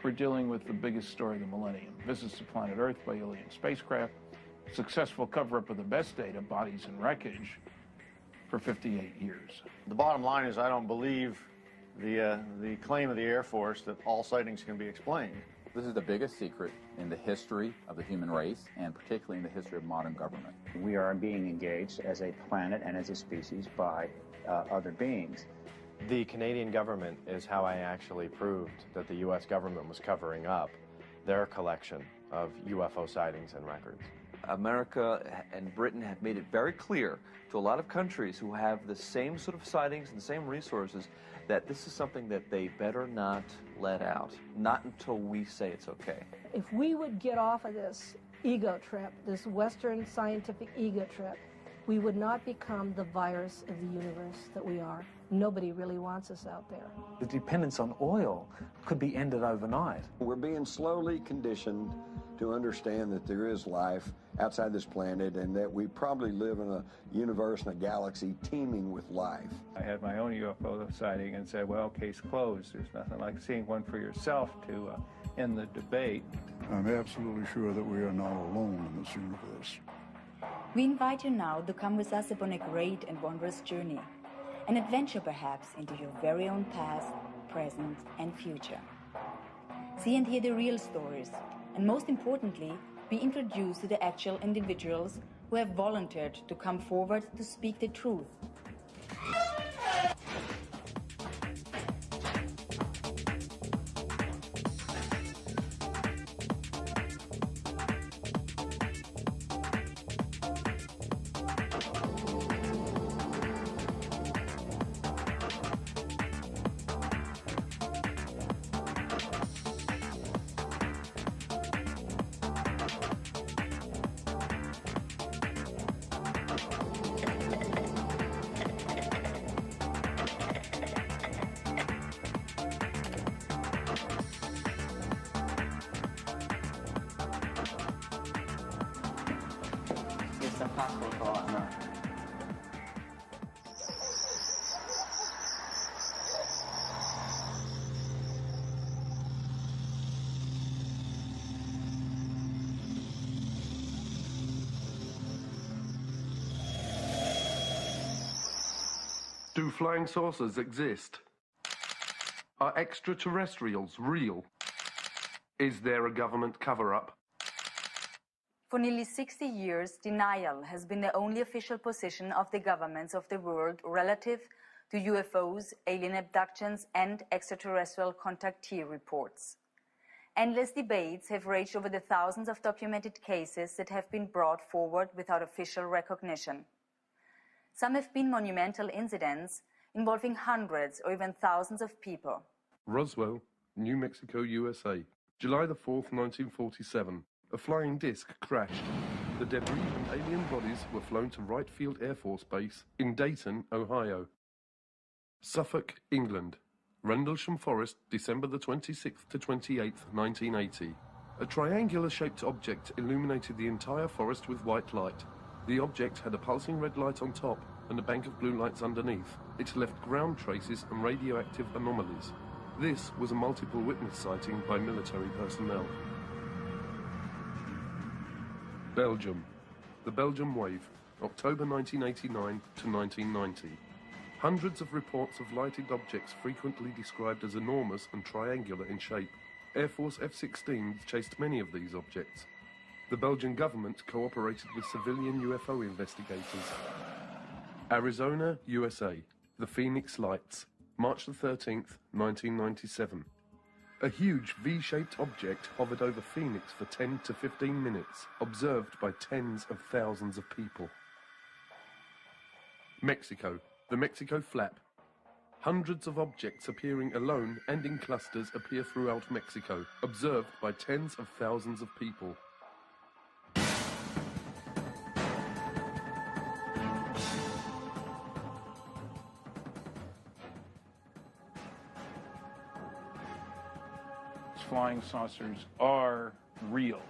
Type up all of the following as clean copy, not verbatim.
we're dealing with the biggest story of the millennium. Visits to planet Earth by alien spacecraft, successful cover-up of the best data, bodies and wreckage, for 58 years. The bottom line is I don't believe the claim of the Air Force that all sightings can be explained. This is the biggest secret in the history of the human race, and particularly in the history of modern government. We are being engaged as a planet and as a species by other beings. The Canadian government is how I actually proved that the U.S. government was covering up their collection of UFO sightings and records. America and Britain have made it very clear to a lot of countries who have the same sort of sightings and the same resources that this is something that they better not let out, not until we say it's okay. If we would get off of this ego trip, this Western scientific ego trip, we would not become the virus of the universe that we are. Nobody really wants us out there. The dependence on oil could be ended overnight. We're being slowly conditioned to understand that there is life outside this planet and that we probably live in a universe and a galaxy teeming with life. I had my own UFO sighting and said, well, case closed. There's nothing like seeing one for yourself to end the debate. I'm absolutely sure that we are not alone in this universe. We invite you now to come with us upon a great and wondrous journey, an adventure perhaps into your very own past, present, and future. See and hear the real stories, and most importantly, be introduced to the actual individuals who have volunteered to come forward to speak the truth. Do flying saucers exist? Are extraterrestrials real? Is there a government cover-up? For nearly 60 years, denial has been the only official position of the governments of the world relative to UFOs, alien abductions, and extraterrestrial contactee reports. Endless debates have raged over the thousands of documented cases that have been brought forward without official recognition. Some have been monumental incidents involving hundreds or even thousands of people. Roswell, New Mexico, USA. July the 4th, 1947. A flying disc crashed. The debris and alien bodies were flown to Wright Field Air Force Base in Dayton, Ohio. Suffolk, England. Rendlesham Forest, December the 26th to 28th, 1980. A triangular-shaped object illuminated the entire forest with white light. The object had a pulsing red light on top and a bank of blue lights underneath. It left ground traces and radioactive anomalies. This was a multiple witness sighting by military personnel. Belgium. The Belgium Wave, October 1989 to 1990. Hundreds of reports of lighted objects frequently described as enormous and triangular in shape. Air Force F-16s chased many of these objects. The Belgian government cooperated with civilian UFO investigators. Arizona, USA. The Phoenix Lights, March the 13th, 1997. A huge V-shaped object hovered over Phoenix for 10 to 15 minutes, observed by tens of thousands of people. Mexico. The Mexico Flap. Hundreds of objects appearing alone and in clusters appear throughout Mexico, observed by tens of thousands of people. Flying saucers are real.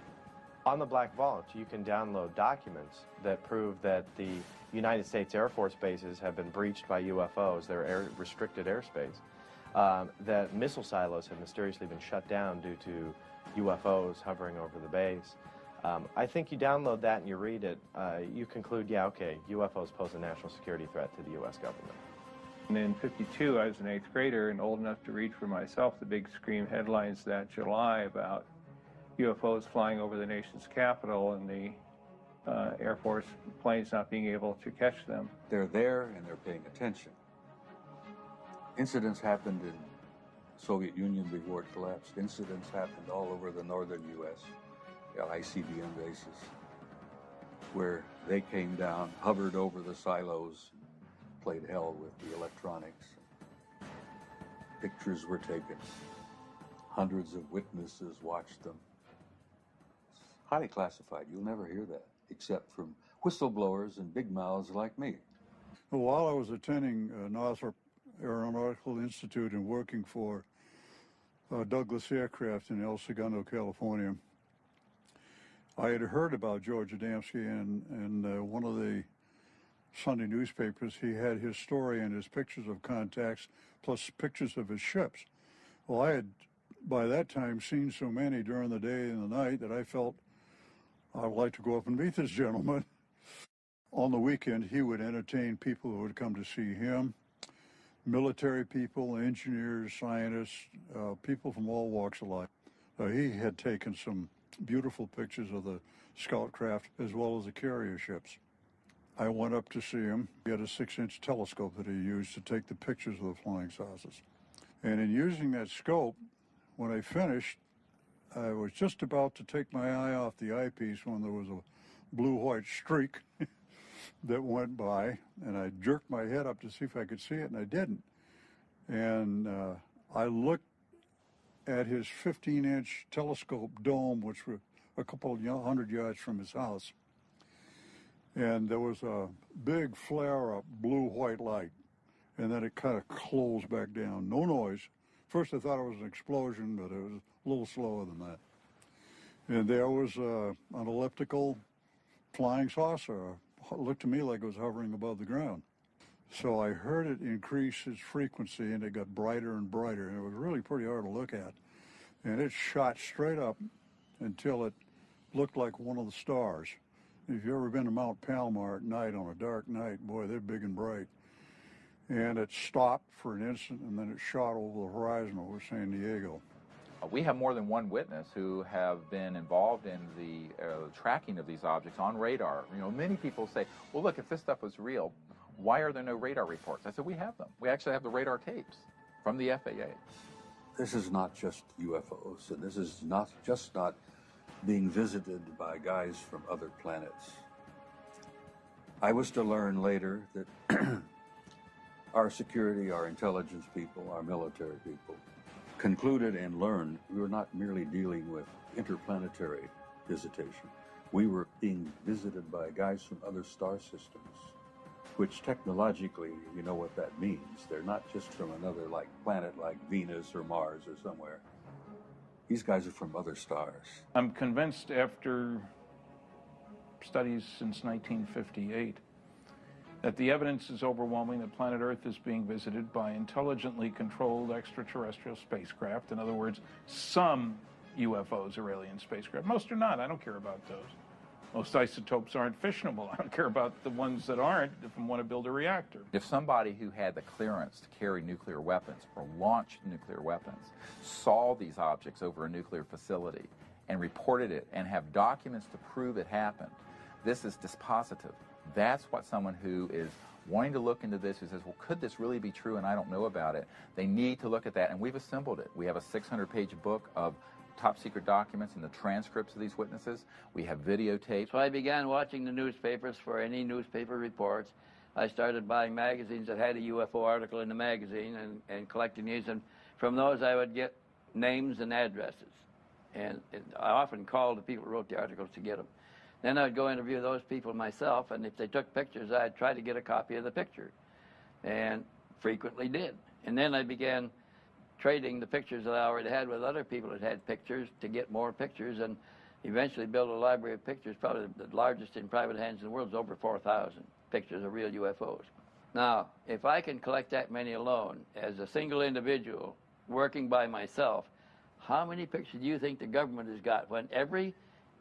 On the Black Vault, you can download documents that prove that the United States Air Force bases have been breached by UFOs, their restricted airspace. that missile silos have mysteriously been shut down due to UFOs hovering over the base. I think you download that and you read it, you conclude, yeah, okay, UFOs pose a national security threat to the U.S. government. And in '52, I was an 8th grader and old enough to read for myself the big scream headlines that July about UFOs flying over the nation's capital and the Air Force planes not being able to catch them. They're there and they're paying attention. Incidents happened in the Soviet Union before it collapsed. Incidents happened all over the northern U.S., the ICBM bases, where they came down, hovered over the silos, played hell with the electronics. Pictures were taken. Hundreds of witnesses watched them. It's highly classified. You'll never hear that, except from whistleblowers and big mouths like me. While I was attending Northrop Aeronautical Institute and working for Douglas Aircraft in El Segundo, California, I had heard about George Adamski, and one of the Sunday newspapers, he had his story and his pictures of contacts, plus pictures of his ships. Well, I had, by that time, seen so many during the day and the night that I felt I'd like to go up and meet this gentleman. On the weekend, he would entertain people who would come to see him, military people, engineers, scientists, people from all walks of life. He had taken some beautiful pictures of the scout craft as well as the carrier ships. I went up to see him. He had a 6-inch telescope that he used to take the pictures of the flying saucers. And in using that scope, when I finished, I was just about to take my eye off the eyepiece when there was a blue-white streak that went by, and I jerked my head up to see if I could see it, and I didn't. And I looked at his 15-inch telescope dome, which was a couple of 100 yards from his house. And there was a big flare-up blue-white light, and then it kind of closed back down. No noise. First I thought it was an explosion, but it was a little slower than that. And there was an elliptical flying saucer. It looked to me like it was hovering above the ground. So I heard it increase its frequency, and it got brighter and brighter, and it was really pretty hard to look at. And it shot straight up until it looked like one of the stars. If you've ever been to Mount Palomar at night on a dark night, boy, they're big and bright. And it stopped for an instant, and then it shot over the horizon over San Diego. We have more than one witness who have been involved in the tracking of these objects on radar. You know, many people say, well, look, if this stuff was real, why are there no radar reports? I said, we have them. We actually have the radar tapes from the FAA. This is not just UFOs, and this is not being visited by guys from other planets. I was to learn later that our security, our intelligence people, our military people concluded and learned we were not merely dealing with interplanetary visitation. We were being visited by guys from other star systems, which technologically, you know what that means. They're not just from another planet like Venus or Mars or somewhere. These guys are from other stars. I'm convinced after studies since 1958 that the evidence is overwhelming that planet Earth is being visited by intelligently controlled extraterrestrial spacecraft. In other words, some UFOs are alien spacecraft. Most are not. I don't care about those. Most isotopes aren't fissionable. I don't care about the ones that aren't if I want to build a reactor. If somebody who had the clearance to carry nuclear weapons or launch nuclear weapons saw these objects over a nuclear facility and reported it and have documents to prove it happened, this is dispositive. That's what someone who is wanting to look into this, who says, well, could this really be true and I don't know about it, they need to look at that, and we've assembled it. We have a 600-page book of top-secret documents and the transcripts of these witnesses. We have videotapes. So I began watching the newspapers for any newspaper reports. I started buying magazines that had a UFO article in the magazine and collecting these, and from those I would get names and addresses. And I often called the people who wrote the articles to get them. Then I'd go interview those people myself, and if they took pictures, I'd try to get a copy of the picture, and frequently did. And then I began trading the pictures that I already had with other people that had pictures to get more pictures, and eventually built a library of pictures, probably the largest in private hands in the world. Is over 4,000 pictures of real UFOs. Now, if I can collect that many alone as a single individual working by myself, how many pictures do you think the government has got when every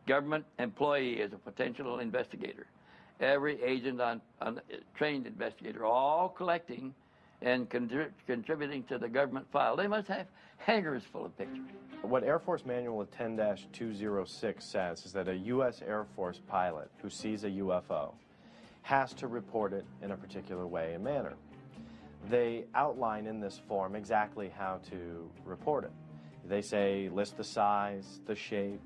government employee is a potential investigator? Every agent on trained investigator, all collecting and contributing to the government file. They must have hangars full of pictures. What Air Force Manual 10-206 says is that a U.S. Air Force pilot who sees a UFO has to report it in a particular way and manner. They outline in this form exactly how to report it. They say list the size, the shape,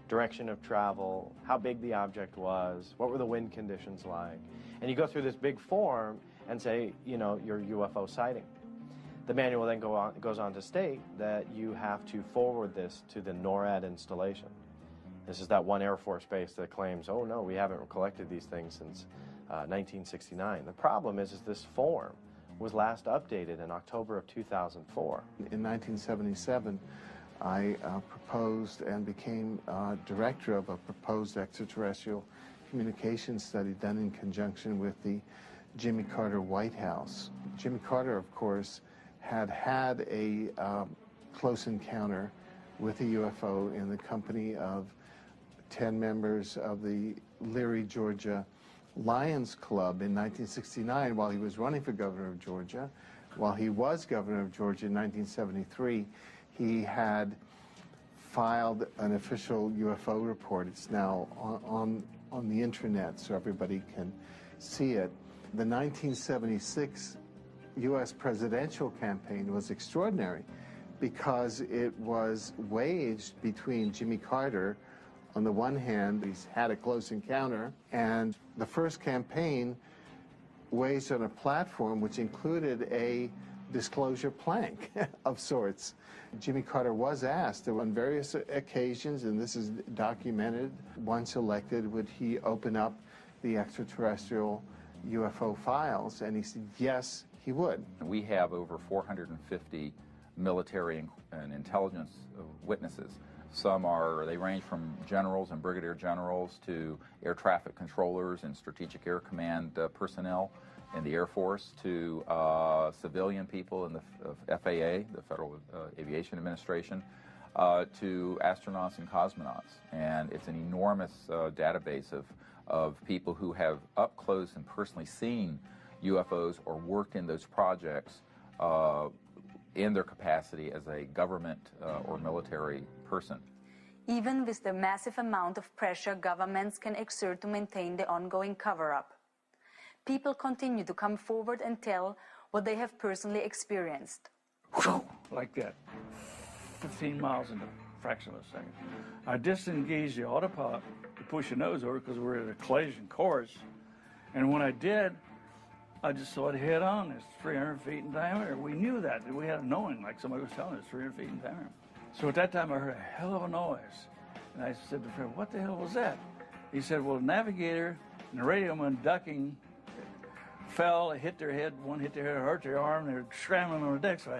direction of travel, how big the object was, what were the wind conditions like. And you go through this big form and say, you know, your UFO sighting. The manual then goes on to state that you have to forward this to the NORAD installation. This is that one Air Force base that claims, oh no, we haven't collected these things since 1969. The problem is this form was last updated in October of 2004. In 1977, I proposed and became director of a proposed extraterrestrial communication study done in conjunction with the Jimmy Carter White House. Jimmy Carter, of course, had a close encounter with a UFO in the company of 10 members of the Leary, Georgia Lions Club in 1969 while he was running for governor of Georgia. While he was governor of Georgia in 1973, he had filed an official UFO report. It's now on the internet so everybody can see it. The 1976 U.S. presidential campaign was extraordinary because it was waged between Jimmy Carter, on the one hand, he's had a close encounter, and the first campaign waged on a platform which included a disclosure plank of sorts. Jimmy Carter was asked on various occasions, and this is documented, once elected, would he open up the extraterrestrial UFO files, and he said yes, he would. We have over 450 military and intelligence witnesses. They range from generals and brigadier generals to air traffic controllers and strategic air command personnel in the Air Force to civilian people in the FAA, the Federal Aviation Administration, to astronauts and cosmonauts. And it's an enormous database of people who have up close and personally seen UFOs or worked in those projects in their capacity as a government or military person. Even with the massive amount of pressure governments can exert to maintain the ongoing cover-up, people continue to come forward and tell what they have personally experienced. Like that, 15 miles in a fraction of a second. I disengaged the autopilot to push the nose over because we're at a collision course. And when I did, I just saw it head on. It's 300 feet in diameter. We knew that. We had a knowing, like somebody was telling us, 300 feet in diameter. So at that time, I heard a hell of a noise. And I said to a friend, what the hell was that? He said, well, the navigator and the radio man ducking fell, hit their head, one hit their head, hurt their arm, they were scrambling on the deck. So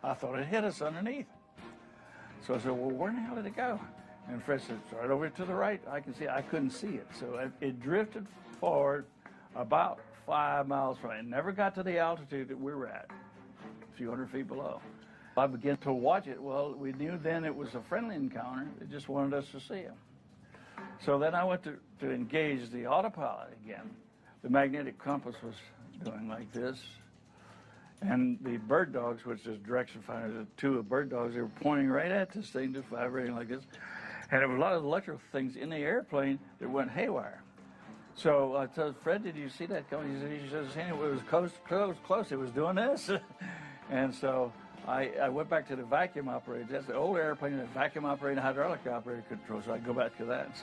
I thought it hit us underneath. So I said, well, where in the hell did it go? And Fred said, it's right over to the right. I can see it. I couldn't see it. So it drifted forward about 5 miles from it. It never got to the altitude that we were at, a few hundred feet below. I began to watch it. Well, we knew then it was a friendly encounter. They just wanted us to see him. So then I went to engage the autopilot again. The magnetic compass was doing like this. And the bird dogs, which is direction finder, the two bird dogs, they were pointing right at this thing, just vibrating like this. And there were a lot of electrical things in the airplane that went haywire. So I told Fred, did you see that coming? He says, it was close. It was doing this. And so I went back to the vacuum operator. That's the old airplane that vacuum operator, hydraulic operator control. So I go back to that and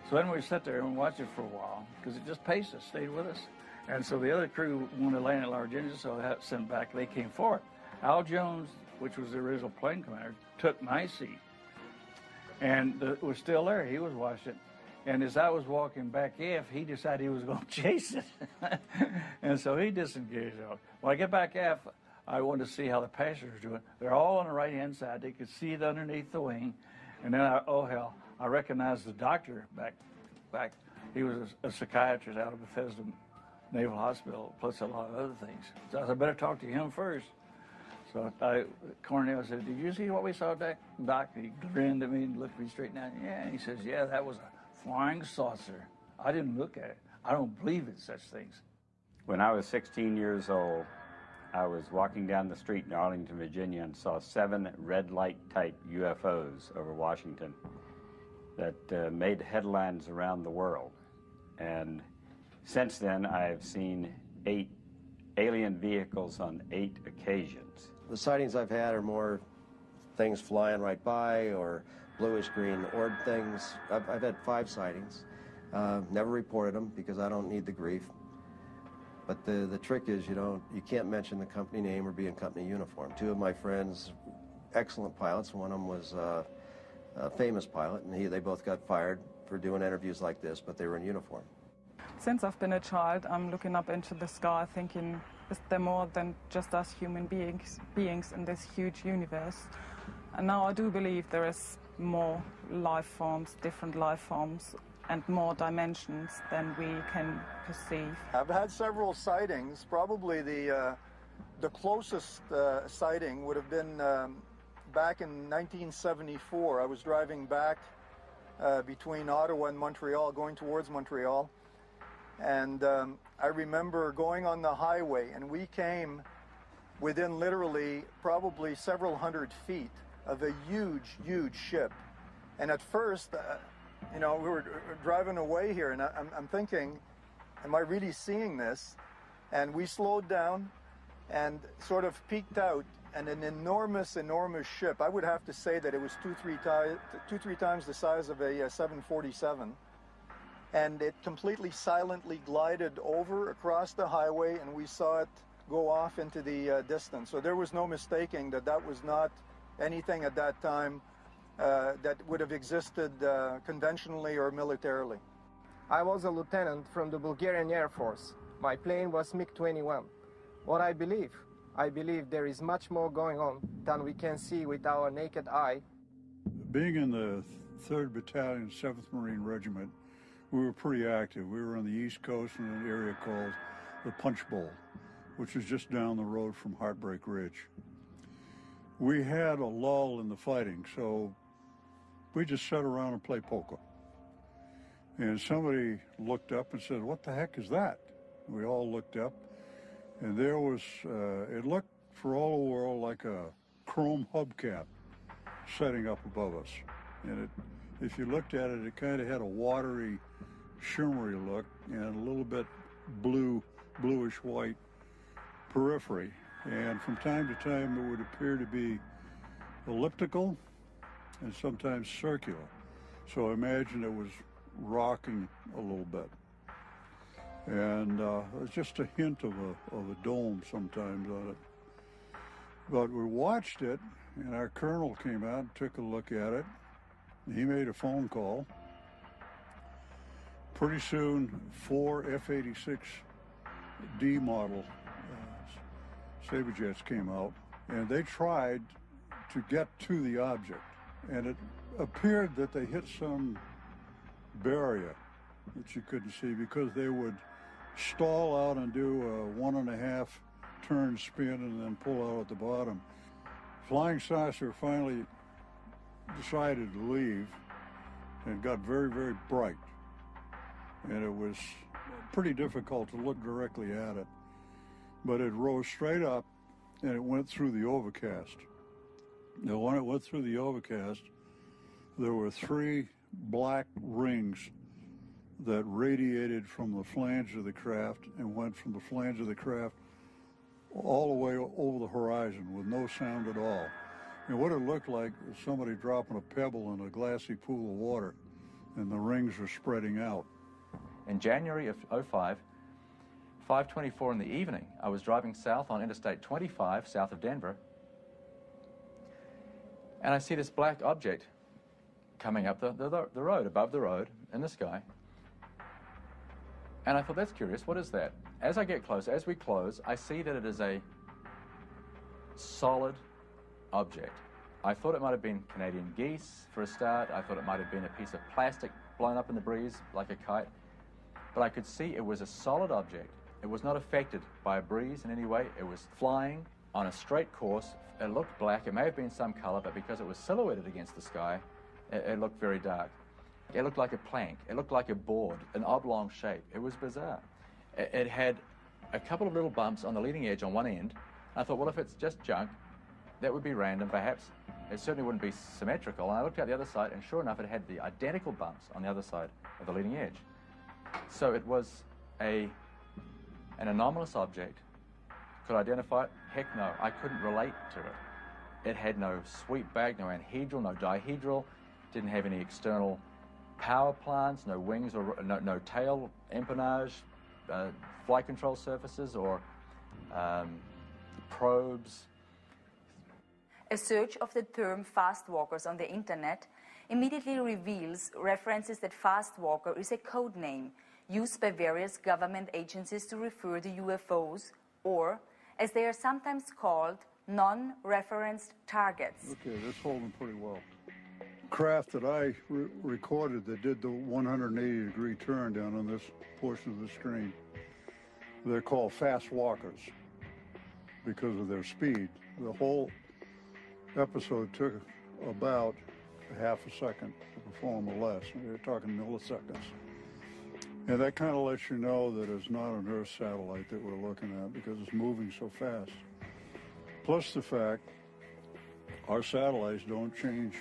so then we sat there and watched it for a while because it just paced us, stayed with us. And so the other crew wanted to land at large engines, so I had sent back. They came forward. Al Jones, which was the original plane commander, took my seat and was still there. He was watching it. And as I was walking back aft, he decided he was going to chase it. And so he disengaged. When I get back aft, I wanted to see how the passengers were doing. They're all on the right-hand side. They could see it underneath the wing. And then, I recognized the doctor back. He was a psychiatrist out of Bethesda, Naval Hospital, plus a lot of other things. So I said, I better talk to him first. So Cornell said, did you see what we saw, Doc? He grinned at me and looked me straight in the eye. Yeah, and he says, yeah, that was a flying saucer. I didn't look at it. I don't believe in such things. When I was 16 years old, I was walking down the street in Arlington, Virginia, and saw 7 red light type UFOs over Washington that made headlines around the world. And since then, I've seen 8 alien vehicles on 8 occasions. The sightings I've had are more things flying right by or bluish-green orb things. I've had 5 sightings. Never reported them because I don't need the grief. But the trick is you can't mention the company name or be in company uniform. 2 of my friends, excellent pilots. One of them was a famous pilot, and they both got fired for doing interviews like this, but they were in uniform. Since I've been a child, I'm looking up into the sky thinking, is there more than just us human beings in this huge universe? And now I do believe there is more life forms, different life forms, and more dimensions than we can perceive. I've had several sightings. Probably the closest sighting would have been back in 1974. I was driving back between Ottawa and Montreal, going towards Montreal. And I remember going on the highway, and we came within literally probably several hundred feet of a huge, huge ship. And at first, we were driving away here, and I'm thinking, am I really seeing this? And we slowed down and sort of peeked out, and an enormous, enormous ship. I would have to say that it was two, three times the size of a 747. And it completely silently glided over across the highway, and we saw it go off into the distance. So there was no mistaking that was not anything at that time that would have existed conventionally or militarily. I was a lieutenant from the Bulgarian Air Force. My plane was MiG-21. What I believe there is much more going on than we can see with our naked eye. Being in the 3rd Battalion, 7th Marine Regiment, we were pretty active. We were on the East Coast in an area called the Punch Bowl, which is just down the road from Heartbreak Ridge. We had a lull in the fighting, so we just sat around and played poker. And somebody looked up and said, "What the heck is that?" We all looked up, and there was, it looked for all the world like a chrome hubcap setting up above us. And if you looked at it, it kind of had a watery, shimmery look and a little bit bluish white periphery. And from time to time, it would appear to be elliptical and sometimes circular. So I imagine it was rocking a little bit. And it's just a hint of a dome sometimes on it. But we watched it, and our colonel came out and took a look at it. He made a phone call. Pretty soon, 4 F-86D model Saberjets came out, and they tried to get to the object. And it appeared that they hit some barrier that you couldn't see, because they would stall out and do a 1.5 turn spin and then pull out at the bottom. Flying saucer finally decided to leave and got very, very bright. And it was pretty difficult to look directly at it. But it rose straight up and it went through the overcast. Now, when it went through the overcast, there were 3 black rings that radiated from the flange of the craft and went from the flange of the craft all the way over the horizon with no sound at all. And what it looked like was somebody dropping a pebble in a glassy pool of water, and the rings were spreading out. In January of 2005, 5:24 in the evening, I was driving south on Interstate 25, south of Denver, and I see this black object coming up the road, above the road, in the sky. And I thought, that's curious, what is that? As I get close, as we close, I see that it is a solid object. I thought it might have been Canadian geese for a start. I thought it might have been a piece of plastic blown up in the breeze like a kite. But I could see it was a solid object It was not affected by a breeze in any way. It was flying on a straight course. It looked black. It may have been some color, but because it was silhouetted against the sky, it looked very dark. It looked like a plank. It looked like a board, an oblong shape. It was bizarre. It had a couple of little bumps on the leading edge on one end. I thought, well, if it's just junk, that would be random, perhaps. It certainly wouldn't be symmetrical. And I looked out the other side, and sure enough, it had the identical bumps on the other side of the leading edge. So it was an anomalous object. Could I identify it? Heck no. I couldn't relate to it. It had no sweep back, no anhedral, no dihedral, didn't have any external power plants, no wings or no tail empennage, flight control surfaces or probes. A search of the term fast walkers on the internet immediately reveals references that fast walker is a code name used by various government agencies to refer to UFOs, or, as they are sometimes called, non-referenced targets. Okay, that's holding pretty well. Craft that I recorded that did the 180-degree turn down on this portion of the screen, they're called fast walkers because of their speed. The whole episode took about a half a second to perform or less. We're talking milliseconds. And that kind of lets you know that it's not an Earth satellite that we're looking at because it's moving so fast. Plus the fact our satellites don't change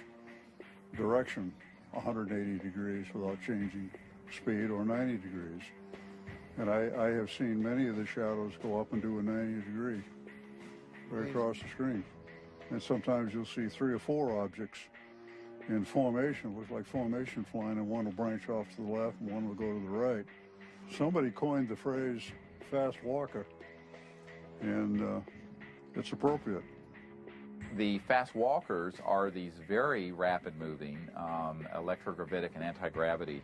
direction 180 degrees without changing speed or 90 degrees. And I have seen many of the shadows go up and do a 90 degree right across the screen. And sometimes you'll see 3 or 4 objects in formation. It looks like formation flying, and one will branch off to the left and one will go to the right. Somebody coined the phrase fast walker, and it's appropriate. The fast walkers are these very rapid-moving electrogravitic and anti-gravity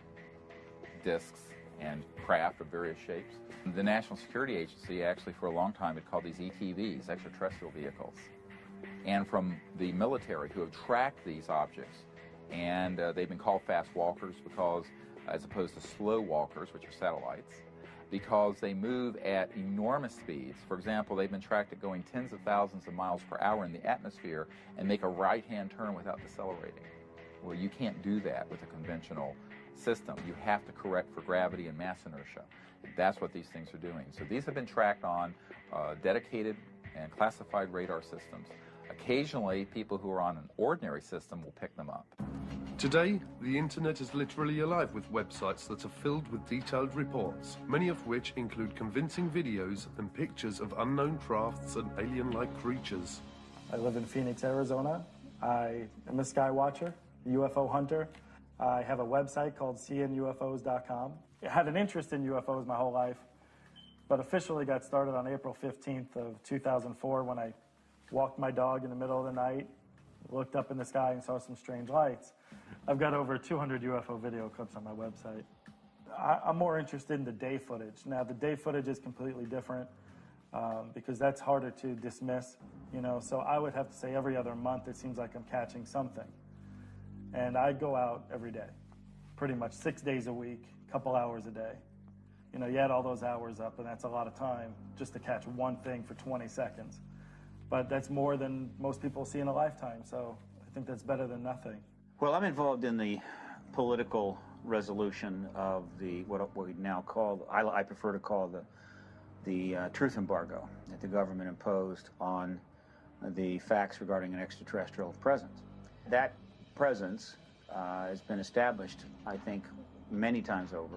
disks and craft of various shapes. The National Security Agency actually for a long time had called these ETVs, extraterrestrial vehicles. And from the military who have tracked these objects, and they've been called fast walkers because, as opposed to slow walkers, which are satellites, because they move at enormous speeds. For example, they've been tracked at going tens of thousands of miles per hour in the atmosphere and make a right-hand turn without decelerating. Well, you can't do that with a conventional system. You have to correct for gravity and mass inertia. That's what these things are doing. So these have been tracked on dedicated and classified radar systems. Occasionally, people who are on an ordinary system will pick them up. Today, the internet is literally alive with websites that are filled with detailed reports, many of which include convincing videos and pictures of unknown crafts and alien-like creatures. I live in Phoenix, Arizona. I am a sky watcher, a UFO hunter. I have a website called seeingufos.com. I had an interest in UFOs my whole life, but officially got started on April 15th of 2004 when I walked my dog in the middle of the night, looked up in the sky and saw some strange lights. I've got over 200 UFO video clips on my website. I'm more interested in the day footage. Now, the day footage is completely different because that's harder to dismiss, you know, so I would have to say every other month it seems like I'm catching something. And I go out every day, pretty much 6 days a week, a couple hours a day. You know, you add all those hours up and that's a lot of time just to catch one thing for 20 seconds. But that's more than most people see in a lifetime, so I think that's better than nothing. Well, I'm involved in the political resolution of the what we now call, I prefer to call the truth embargo that the government imposed on the facts regarding an extraterrestrial presence. That presence has been established, I think, many times over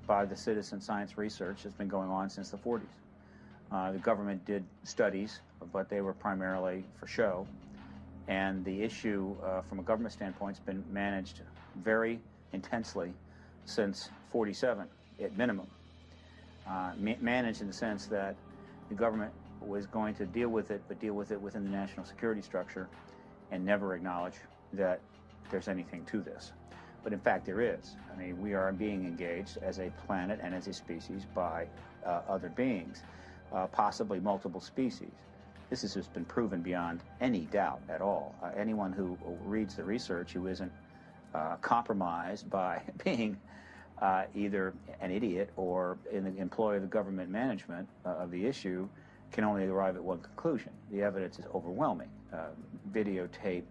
by the citizen science research that's been going on since the 40s. The government did studies, but they were primarily for show. And the issue, from a government standpoint, has been managed very intensely since '47, at minimum. Managed in the sense that the government was going to deal with it, but deal with it within the national security structure and never acknowledge that there's anything to this. But in fact, there is. I mean, we are being engaged as a planet and as a species by other beings. Possibly multiple species. This has just been proven beyond any doubt at all. Anyone who reads the research who isn't compromised by being either an idiot or in the employ of the government management of the issue can only arrive at one conclusion. The evidence is overwhelming. Videotape,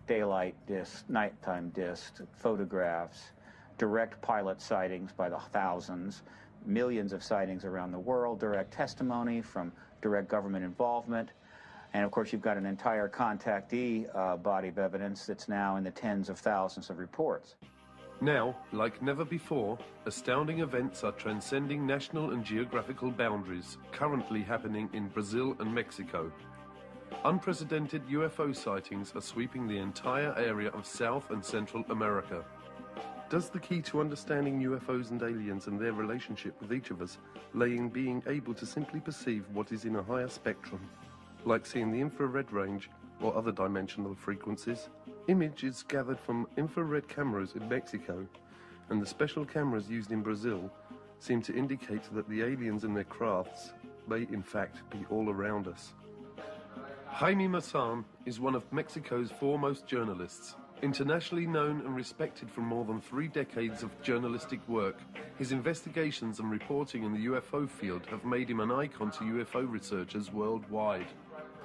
daylight discs, nighttime discs, photographs, direct pilot sightings by the thousands, millions of sightings around the world, direct testimony from direct government involvement. And of course, you've got an entire contactee body of evidence that's now in the tens of thousands of reports. Now, like never before, astounding events are transcending national and geographical boundaries, currently happening in Brazil and Mexico. Unprecedented UFO sightings are sweeping the entire area of South and Central America. Does the key to understanding UFOs and aliens and their relationship with each of us lay in being able to simply perceive what is in a higher spectrum, like seeing the infrared range or other dimensional frequencies? Images gathered from infrared cameras in Mexico and the special cameras used in Brazil seem to indicate that the aliens and their crafts may in fact be all around us. Jaime Maussan is one of Mexico's foremost journalists. Internationally known and respected for more than 3 decades of journalistic work, his investigations and reporting in the UFO field have made him an icon to UFO researchers worldwide.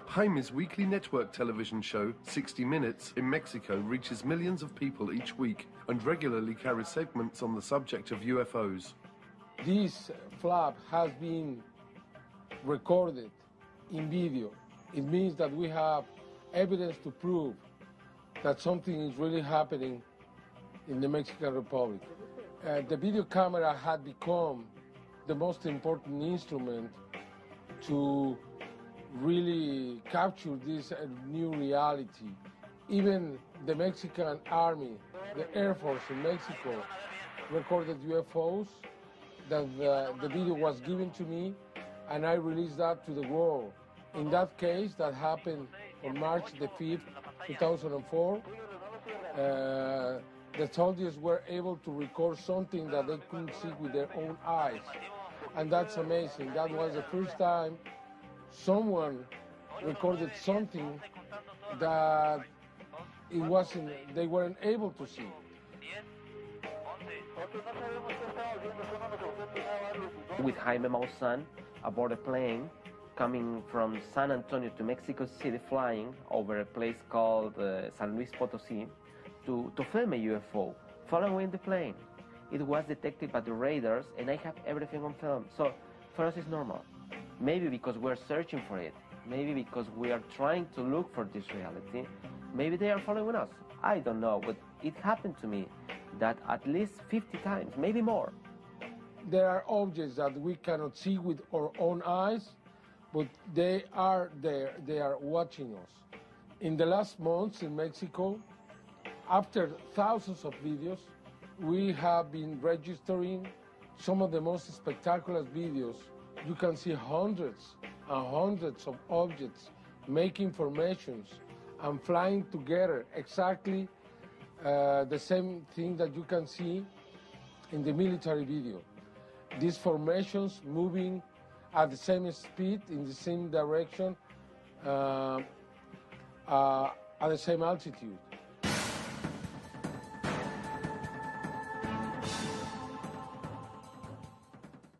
Jaime's weekly network television show, 60 Minutes, in Mexico reaches millions of people each week and regularly carries segments on the subject of UFOs. This flap has been recorded in video. It means that we have evidence to prove that something is really happening in the Mexican Republic. The video camera had become the most important instrument to really capture this new reality. Even the Mexican Army, the Air Force in Mexico, recorded UFOs. That the video was given to me, and I released that to the world. In that case, that happened on March the 5th, 2004. The soldiers were able to record something that they couldn't see with their own eyes. And that's amazing. That was the first time someone recorded something that they weren't able to see. With Jaime Maussan aboard a plane coming from San Antonio to Mexico City, flying over a place called San Luis Potosí to film a UFO following the plane. It was detected by the radars, and I have everything on film. So for us it's normal. Maybe because we're searching for it. Maybe because we are trying to look for this reality. Maybe they are following us. I don't know, but it happened to me that at least 50 times, maybe more. There are objects that we cannot see with our own eyes, but they are there, they are watching us. In the last months in Mexico, after thousands of videos, we have been registering some of the most spectacular videos. You can see hundreds and hundreds of objects making formations and flying together, exactly the same thing that you can see in the military video. These formations moving at the same speed, in the same direction, at the same altitude.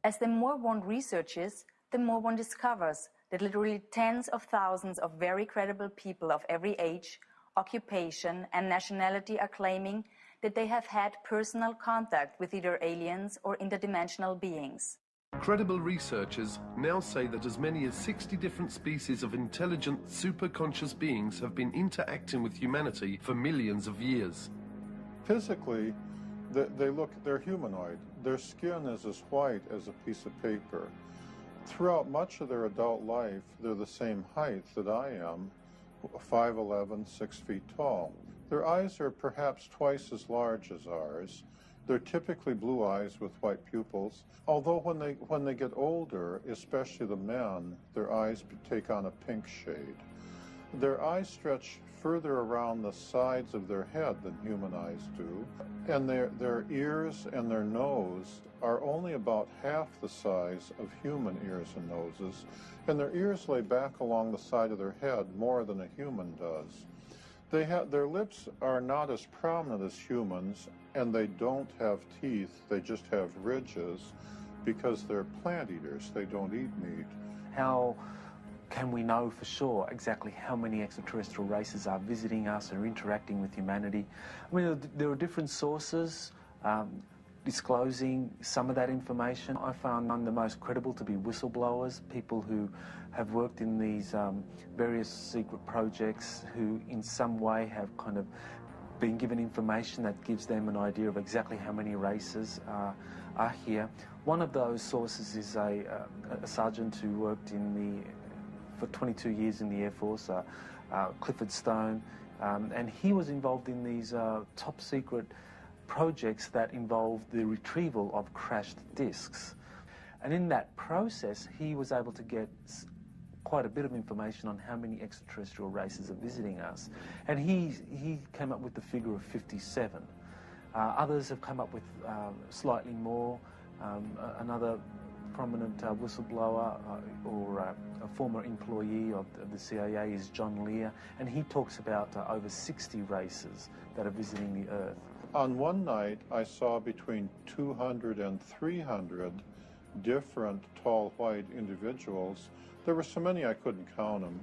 As the more one researches, the more one discovers that literally tens of thousands of very credible people of every age, occupation, and nationality are claiming that they have had personal contact with either aliens or interdimensional beings. Credible researchers now say that as many as 60 different species of intelligent, superconscious beings have been interacting with humanity for millions of years. Physically, they're humanoid. Their skin is as white as a piece of paper. Throughout much of their adult life, they're the same height that I am, 5'11", 6 feet tall. Their eyes are perhaps twice as large as ours. They're typically blue eyes with white pupils, although when they get older, especially the men, their eyes take on a pink shade. Their eyes stretch further around the sides of their head than human eyes do, and their ears and their nose are only about half the size of human ears and noses, and their ears lay back along the side of their head more than a human does. Their lips are not as prominent as humans, and they don't have teeth, they just have ridges because they're plant eaters. They don't eat meat. How can we know for sure exactly how many extraterrestrial races are visiting us or interacting with humanity? I mean, there are different sources disclosing some of that information. I found none the most credible to be whistleblowers, people who have worked in these various secret projects who in some way have kind of been given information that gives them an idea of exactly how many races are here. One of those sources is a sergeant who worked for 22 years in the Air Force, Clifford Stone, and he was involved in these top secret projects that involved the retrieval of crashed discs. And in that process, he was able to get quite a bit of information on how many extraterrestrial races are visiting us. And he came up with the figure of 57. Others have come up with slightly more. Another prominent whistleblower or a former employee of the CIA is John Lear, and he talks about over 60 races that are visiting the Earth. On one night, I saw between 200 and 300 different tall white individuals. There were so many I couldn't count them,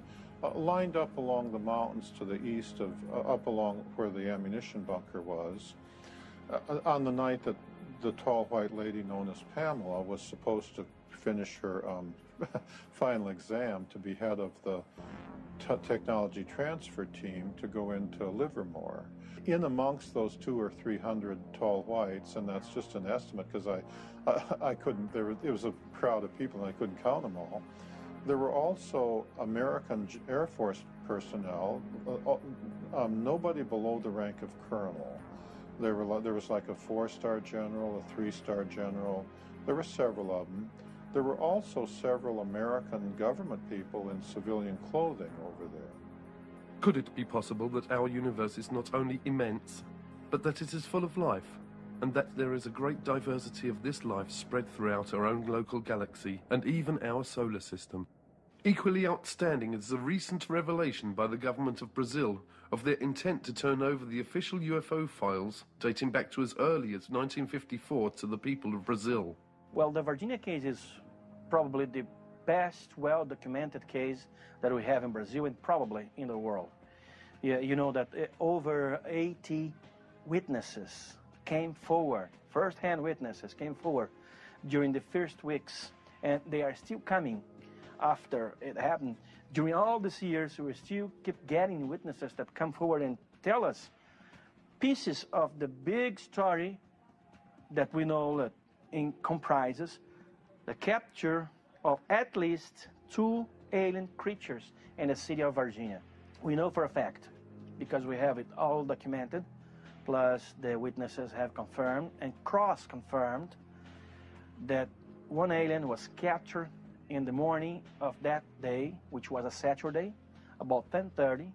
lined up along the mountains to the east of, up along where the ammunition bunker was. On the night that the tall white lady known as Pamela was supposed to finish her final exam to be head of the technology transfer team to go into Livermore. In amongst those 200 or 300 tall whites, and that's just an estimate because I couldn't, it was a crowd of people and I couldn't count them all. There were also American Air Force personnel, nobody below the rank of colonel. There was like a 4-star general, a 3-star general. There were several of them. There were also several American government people in civilian clothing over there. Could it be possible that our universe is not only immense, but that it is full of life, and that there is a great diversity of this life spread throughout our own local galaxy and even our solar system? Equally outstanding is the recent revelation by the government of Brazil of their intent to turn over the official UFO files dating back to as early as 1954 to the people of Brazil. Well, the Virginia case is probably the best well-documented case that we have in Brazil and probably in the world. Yeah, you know that over 80 witnesses came forward, first-hand witnesses came forward during the first weeks, and they are still coming after it happened. During all these years, we still keep getting witnesses that come forward and tell us pieces of the big story that we know that comprises the capture of at least 2 alien creatures in the city of Virginia. We know for a fact, because we have it all documented, plus the witnesses have confirmed and cross-confirmed that one alien was captured in the morning of that day, which was a Saturday, about 10:30,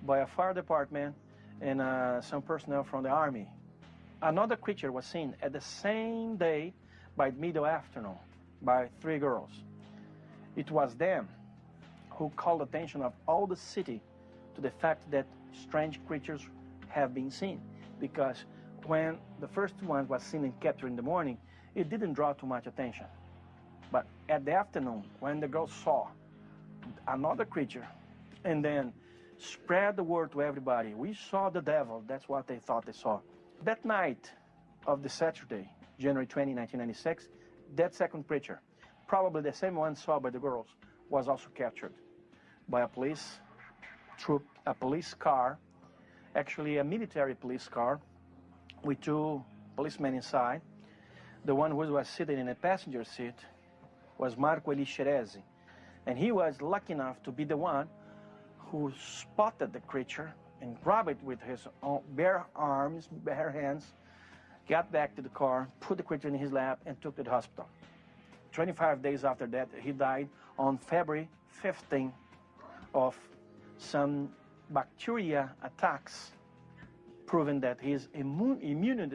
by a fire department and some personnel from the Army. Another creature was seen at the same day by middle afternoon by 3 girls. It was them who called attention of all the city to the fact that strange creatures have been seen, because when the first one was seen and captured in the morning, it didn't draw too much attention. But at the afternoon, when the girls saw another creature and then spread the word to everybody, we saw the devil, that's what they thought they saw. That night of the Saturday, January 20, 1996, that second creature, probably the same one saw by the girls, was also captured by a police troop, a police car, actually a military police car with 2 policemen inside. The one who was sitting in the passenger seat was Marco Elixerezi, and he was lucky enough to be the one who spotted the creature and grabbed it with his own bare arms, bare hands, got back to the car, put the creature in his lap, and took it to the hospital. 25 days after that, he died on February 15 of some bacteria attacks, proving that his immune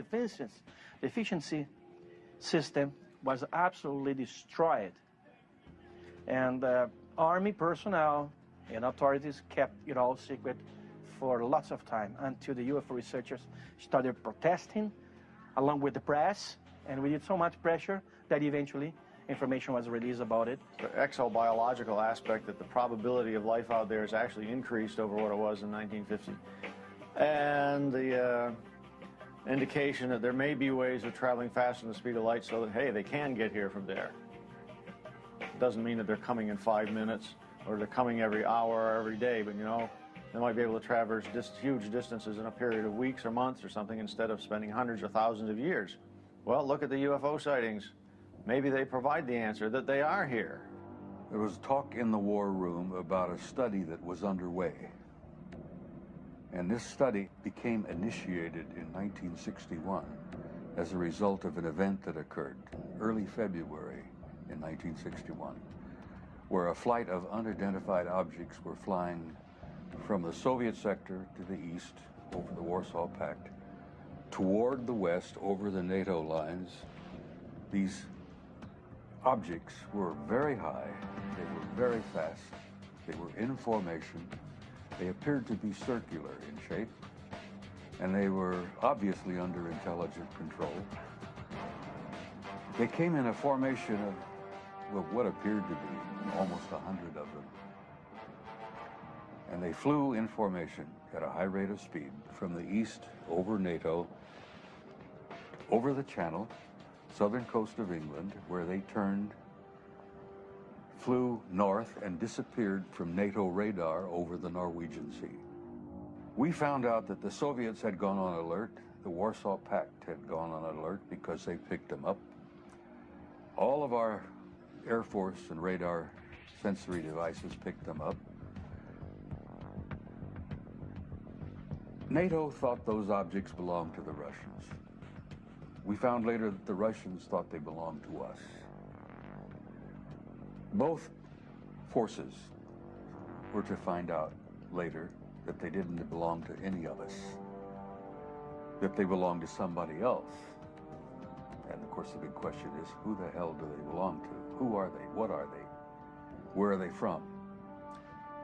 deficiency system was absolutely destroyed. And Army personnel and authorities kept it all secret for lots of time until the UFO researchers started protesting along with the press, and we did so much pressure that eventually information was released about it. The exobiological aspect, that the probability of life out there has actually increased over what it was in 1950. And the indication that there may be ways of traveling faster than the speed of light so that, hey, they can get here from there. It doesn't mean that they're coming in 5 minutes or they're coming every hour or every day, but you know, they might be able to traverse huge distances in a period of weeks or months or something instead of spending hundreds or thousands of years. Well, look at the UFO sightings. Maybe they provide the answer that they are here. There was talk in the war room about a study that was underway. And this study became initiated in 1961 as a result of an event that occurred early February in 1961, where a flight of unidentified objects were flying from the Soviet sector to the east over the Warsaw Pact, toward the west over the NATO lines. These objects were very high, they were very fast, they were in formation, they appeared to be circular in shape, and they were obviously under intelligent control. They came in a formation of what appeared to be almost 100 of them. And they flew in formation at a high rate of speed from the east over NATO, over the Channel, southern coast of England, where they turned, flew north, and disappeared from NATO radar over the Norwegian Sea. We found out that the Soviets had gone on alert, the Warsaw Pact had gone on alert because they picked them up. All of our Air Force and radar sensory devices picked them up. NATO thought those objects belonged to the Russians. We found later that the Russians thought they belonged to us. Both forces were to find out later that they didn't belong to any of us, that they belonged to somebody else. And of course the big question is, who the hell do they belong to? Who are they? What are they? Where are they from?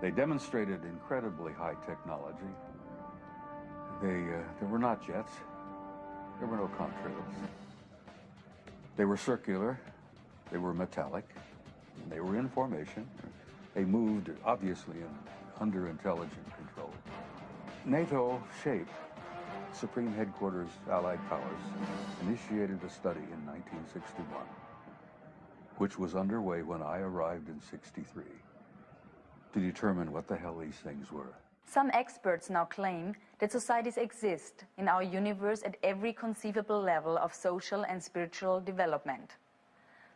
They demonstrated incredibly high technology. There were not jets. There were no contrails. They were circular. They were metallic. They were in formation. They moved, obviously, under intelligent control. NATO SHAPE, Supreme Headquarters Allied Powers, initiated a study in 1961, which was underway when I arrived in '63, to determine what the hell these things were. Some experts now claim that societies exist in our universe at every conceivable level of social and spiritual development.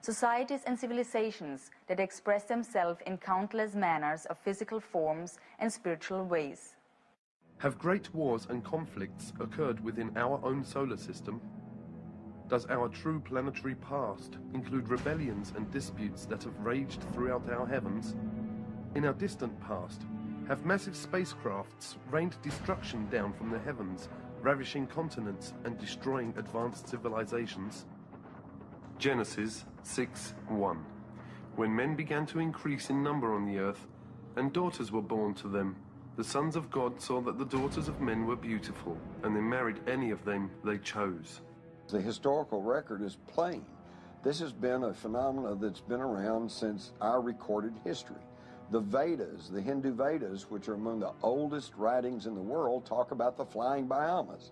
Societies and civilizations that express themselves in countless manners of physical forms and spiritual ways. Have great wars and conflicts occurred within our own solar system? Does our true planetary past include rebellions and disputes that have raged throughout our heavens? In our distant past, have massive spacecrafts rained destruction down from the heavens, ravishing continents and destroying advanced civilizations? Genesis 6:1. When men began to increase in number on the earth, and daughters were born to them, the sons of God saw that the daughters of men were beautiful, and they married any of them they chose. The historical record is plain. This has been a phenomenon that's been around since our recorded history. The Vedas, the Hindu Vedas, which are among the oldest writings in the world, talk about the flying Brahmas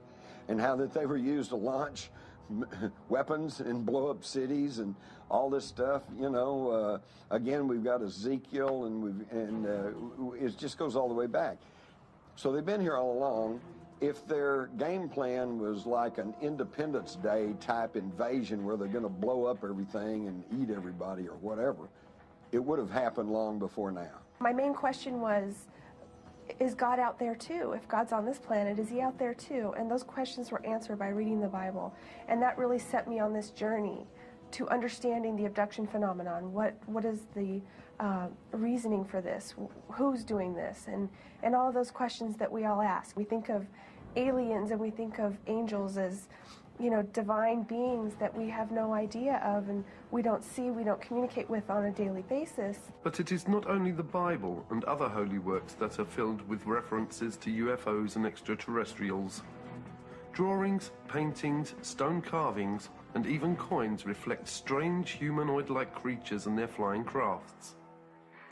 and how that they were used to launch weapons and blow up cities and all this stuff. You know, again, we've got Ezekiel, and it just goes all the way back. So they've been here all along. If their game plan was like an Independence Day type invasion where they're going to blow up everything and eat everybody or whatever, it would have happened long before now. My main question was, is God out there too? If God's on this planet, is he out there too? And those questions were answered by reading the Bible. And that really set me on this journey to understanding the abduction phenomenon. What is the reasoning for this? Who's doing this? And all of those questions that we all ask. We think of aliens and we think of angels as, you know, divine beings that we have no idea of and we don't see, we don't communicate with on a daily basis. But it is not only the Bible and other holy works that are filled with references to UFOs and extraterrestrials. Drawings, paintings, stone carvings, and even coins reflect strange humanoid-like creatures and their flying crafts.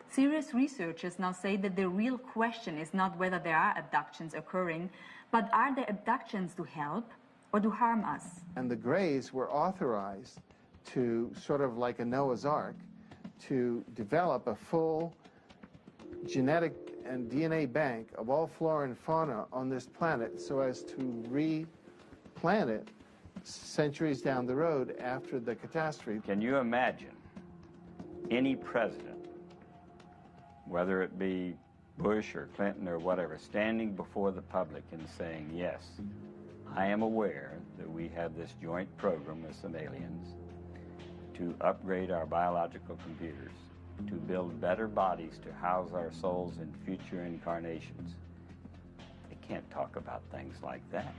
Serious researchers now say that the real question is not whether there are abductions occurring, but are the abductions to help or to harm us? And the Greys were authorized to, sort of like a Noah's Ark, to develop a full genetic and DNA bank of all flora and fauna on this planet so as to replant it centuries down the road after the catastrophe. Can you imagine any president, whether it be Bush or Clinton or whatever, standing before the public and saying, yes, I am aware that we have this joint program with some aliens to upgrade our biological computers, to build better bodies to house our souls in future incarnations? They can't talk about things like that.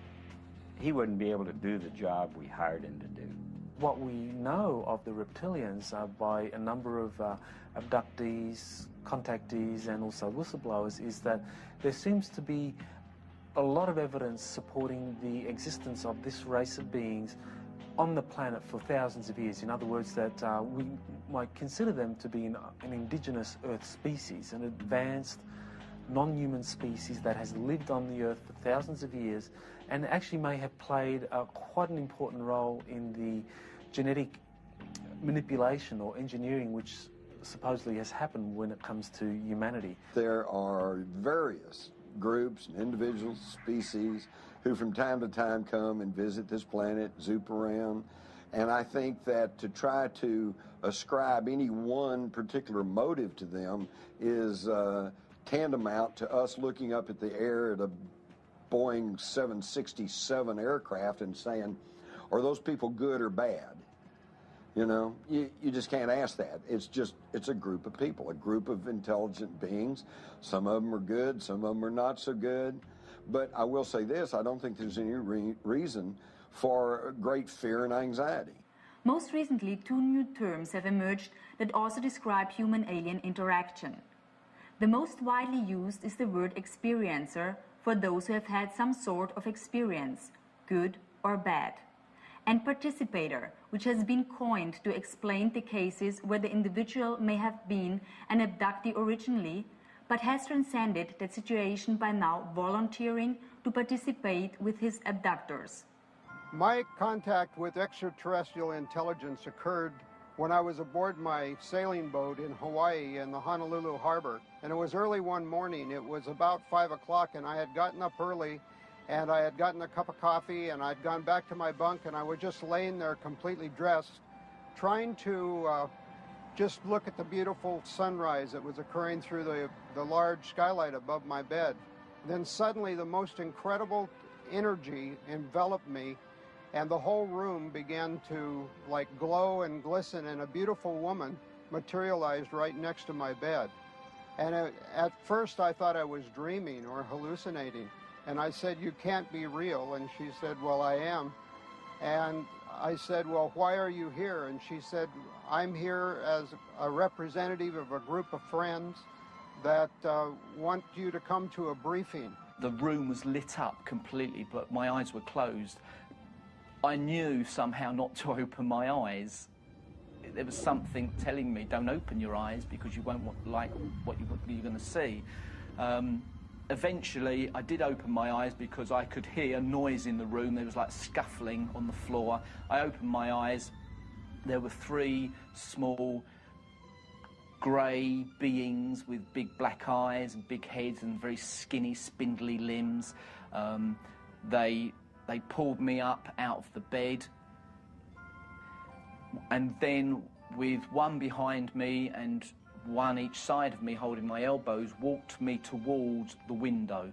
He wouldn't be able to do the job we hired him to do. What we know of the reptilians by a number of abductees, contactees, and also whistleblowers is that there seems to be a lot of evidence supporting the existence of this race of beings on the planet for thousands of years. In other words, that we might consider them to be an indigenous Earth species, an advanced non-human species that has lived on the Earth for thousands of years and actually may have played quite an important role in the genetic manipulation or engineering which supposedly has happened when it comes to humanity. There are various groups and individuals, species, who from time to time come and visit this planet, zoop around, and I think that to try to ascribe any one particular motive to them is tantamount to us looking up at the air at a Boeing 767 aircraft and saying, are those people good or bad? You know, you just can't ask that. It's a group of people, a group of intelligent beings. Some of them are good, some of them are not so good. But I will say this, I don't think there's any reason for great fear and anxiety. Most recently, 2 new terms have emerged that also describe human-alien interaction. The most widely used is the word experiencer for those who have had some sort of experience, good or bad, and participator, which has been coined to explain the cases where the individual may have been an abductee originally, but has transcended that situation by now volunteering to participate with his abductors. My contact with extraterrestrial intelligence occurred when I was aboard my sailing boat in Hawaii in the Honolulu harbor. And it was early one morning. It was about 5 o'clock, and I had gotten up early, and I had gotten a cup of coffee, and I'd gone back to my bunk, and I was just laying there completely dressed, trying to just look at the beautiful sunrise that was occurring through the large skylight above my bed. Then suddenly the most incredible energy enveloped me, and the whole room began to like glow and glisten, and a beautiful woman materialized right next to my bed. And at first I thought I was dreaming or hallucinating, and I said, "You can't be real." And she said, "Well, I am." And I said, "Well, why are you here?" And she said, "I'm here as a representative of a group of friends that want you to come to a briefing." The room was lit up completely, but my eyes were closed. I knew somehow not to open my eyes. There was something telling me, don't open your eyes because you won't like what you're going to see. Eventually, I did open my eyes because I could hear noise in the room. There was like scuffling on the floor. I opened my eyes. There were 3 small grey beings with big black eyes and big heads and very skinny, spindly limbs. They pulled me up out of the bed, and then with one behind me and one each side of me holding my elbows, walked me towards the window.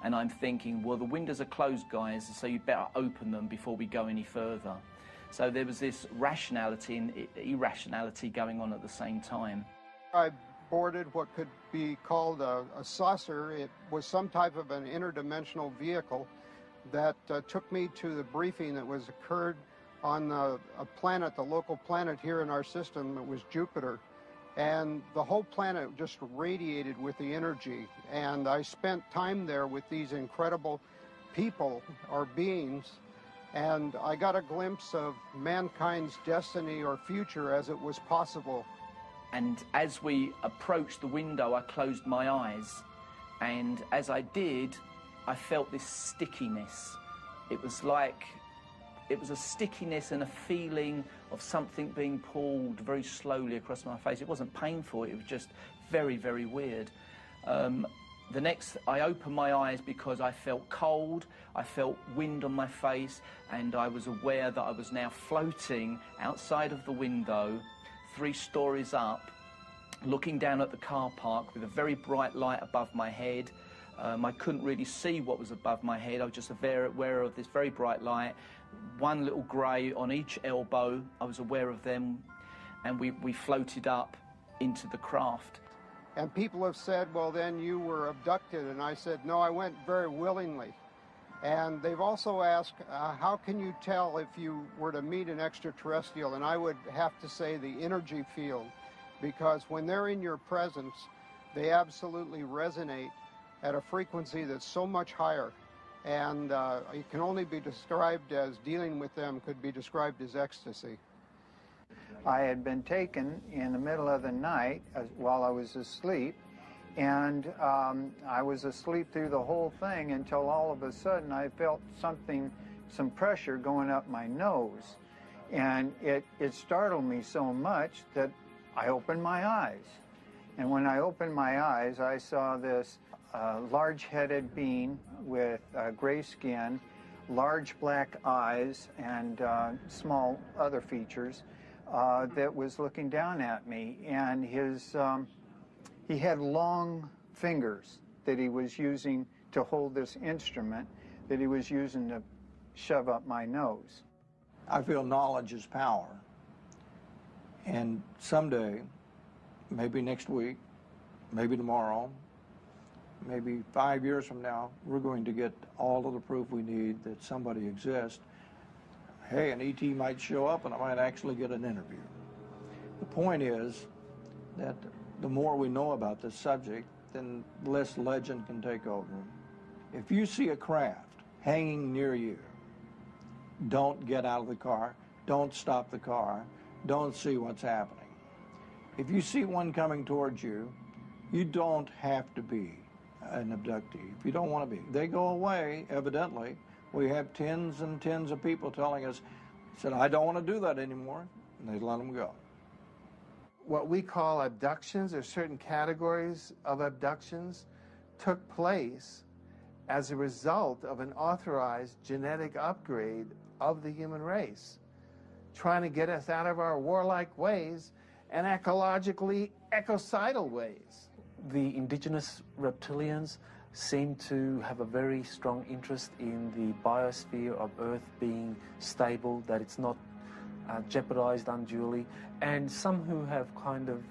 And I'm thinking, well, the windows are closed, guys, so you better open them before we go any further. So there was this rationality and irrationality going on at the same time. I boarded what could be called a saucer. It was some type of an interdimensional vehicle that took me to the briefing that was occurred on a planet, the local planet here in our system. It was Jupiter. And the whole planet just radiated with the energy. And I spent time there with these incredible people or beings, and I got a glimpse of mankind's destiny or future as it was possible. And as we approached the window, I closed my eyes, and as I did, I felt this stickiness. It was a stickiness and a feeling of something being pulled very slowly across my face. It wasn't painful, it was just very, very weird. I opened my eyes because I felt cold, I felt wind on my face, and I was aware that I was now floating outside of the window, 3 stories up, looking down at the car park with a very bright light above my head. I couldn't really see what was above my head. I was just aware of this very bright light. One little grey on each elbow. I was aware of them, and we floated up into the craft. And people have said, well, then you were abducted. And I said, no, I went very willingly. And they've also asked, how can you tell if you were to meet an extraterrestrial? And I would have to say the energy field, because when they're in your presence, they absolutely resonate at a frequency that's so much higher. And it can only be described as, dealing with them could be described as ecstasy. I had been taken in the middle of the night while I was asleep, and I was asleep through the whole thing until all of a sudden I felt some pressure going up my nose. And it startled me so much that I opened my eyes. And when I opened my eyes, I saw this large-headed being with gray skin, large black eyes, and small other features that was looking down at me. And he had long fingers that he was using to hold this instrument that he was using to shove up my nose. I feel knowledge is power. And someday, maybe next week, maybe tomorrow, maybe 5 years from now, we're going to get all of the proof we need that somebody exists. Hey, an ET might show up and I might actually get an interview. The point is that the more we know about this subject, then less legend can take over. If you see a craft hanging near you, don't get out of the car, don't stop the car, don't see what's happening. If you see one coming towards you, you don't have to be an abductee. If you don't want to be, they go away, evidently. We have tens and tens of people telling us, said, I don't want to do that anymore, and they let them go. What we call abductions, or certain categories of abductions, took place as a result of an authorized genetic upgrade of the human race, trying to get us out of our warlike ways and ecologically ecocidal ways. The indigenous reptilians seem to have a very strong interest in the biosphere of Earth being stable, that it's not jeopardized unduly. And some who have kind of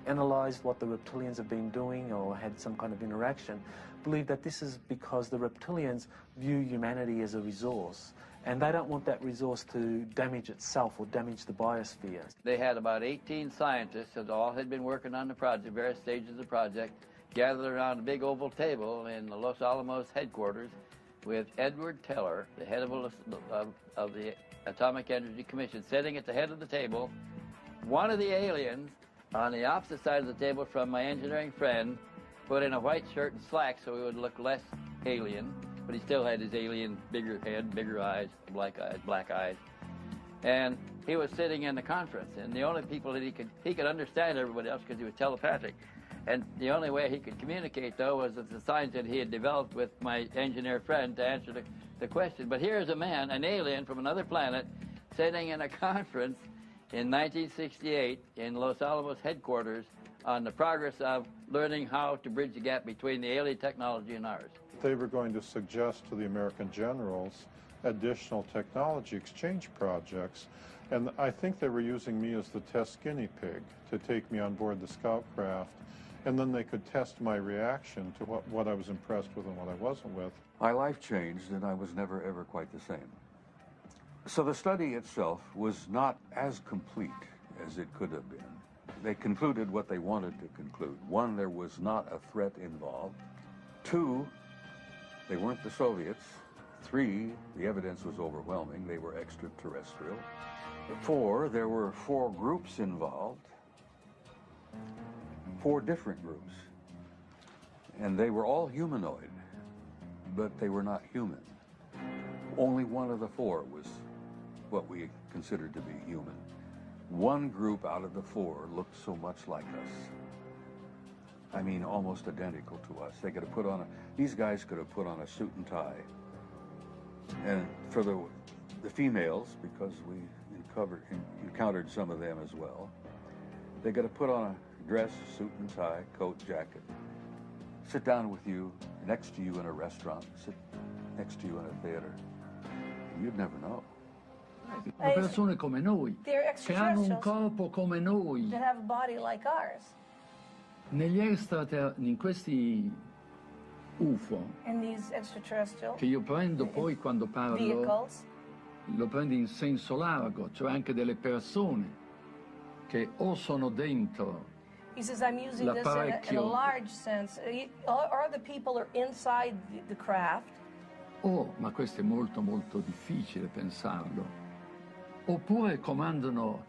analyzed what the reptilians have been doing or had some kind of interaction believe that this is because the reptilians view humanity as a resource, and they don't want that resource to damage itself or damage the biosphere. They had about 18 scientists that all had been working on the project, various stages of the project, gathered around a big oval table in the Los Alamos headquarters with Edward Teller, the head of the Atomic Energy Commission, sitting at the head of the table. One of the aliens on the opposite side of the table from my engineering friend put in a white shirt and slacks so he would look less alien, but he still had his alien bigger head, bigger eyes, black eyes. And he was sitting in the conference, and the only people that he could understand everybody else because he was telepathic. And the only way he could communicate, though, was with the signs that he had developed with my engineer friend to answer the question. But here's a man, an alien from another planet, sitting in a conference in 1968 in Los Alamos headquarters on the progress of learning how to bridge the gap between the alien technology and ours. They were going to suggest to the American generals additional technology exchange projects, and I think they were using me as the test guinea pig to take me on board the scout craft, and then they could test my reaction to what I was impressed with and what I wasn't with. My life changed, and I was never, ever quite the same. So the study itself was not as complete as it could have been. They concluded what they wanted to conclude. One, there was not a threat involved. Two, They weren't the Soviets. 3, the evidence was overwhelming. They were extraterrestrial. 4, there were 4 groups involved. 4 different groups. And they were all humanoid, but they were not human. Only one of the 4 was what we considered to be human. One group out of the 4 looked so much like us. I mean, almost identical to us. They could have put on these guys could have put on a suit and tie. And for the females, because we encountered some of them as well, they could have put on a dress, suit and tie, coat, jacket, sit down with you, next to you in a restaurant, sit next to you in a theater. You'd never know. Le persone come noi, che hanno un corpo come noi. That have a body like ours. In questi UFO, In these extraterrestrial che io prendo poi quando parlo, vehicles, lo prendo in senso largo, cioè anche delle persone che o sono dentro he says, I'm using this in a large sense. Or the people are inside the craft. ma questo è molto molto difficile pensarlo, oppure comandano,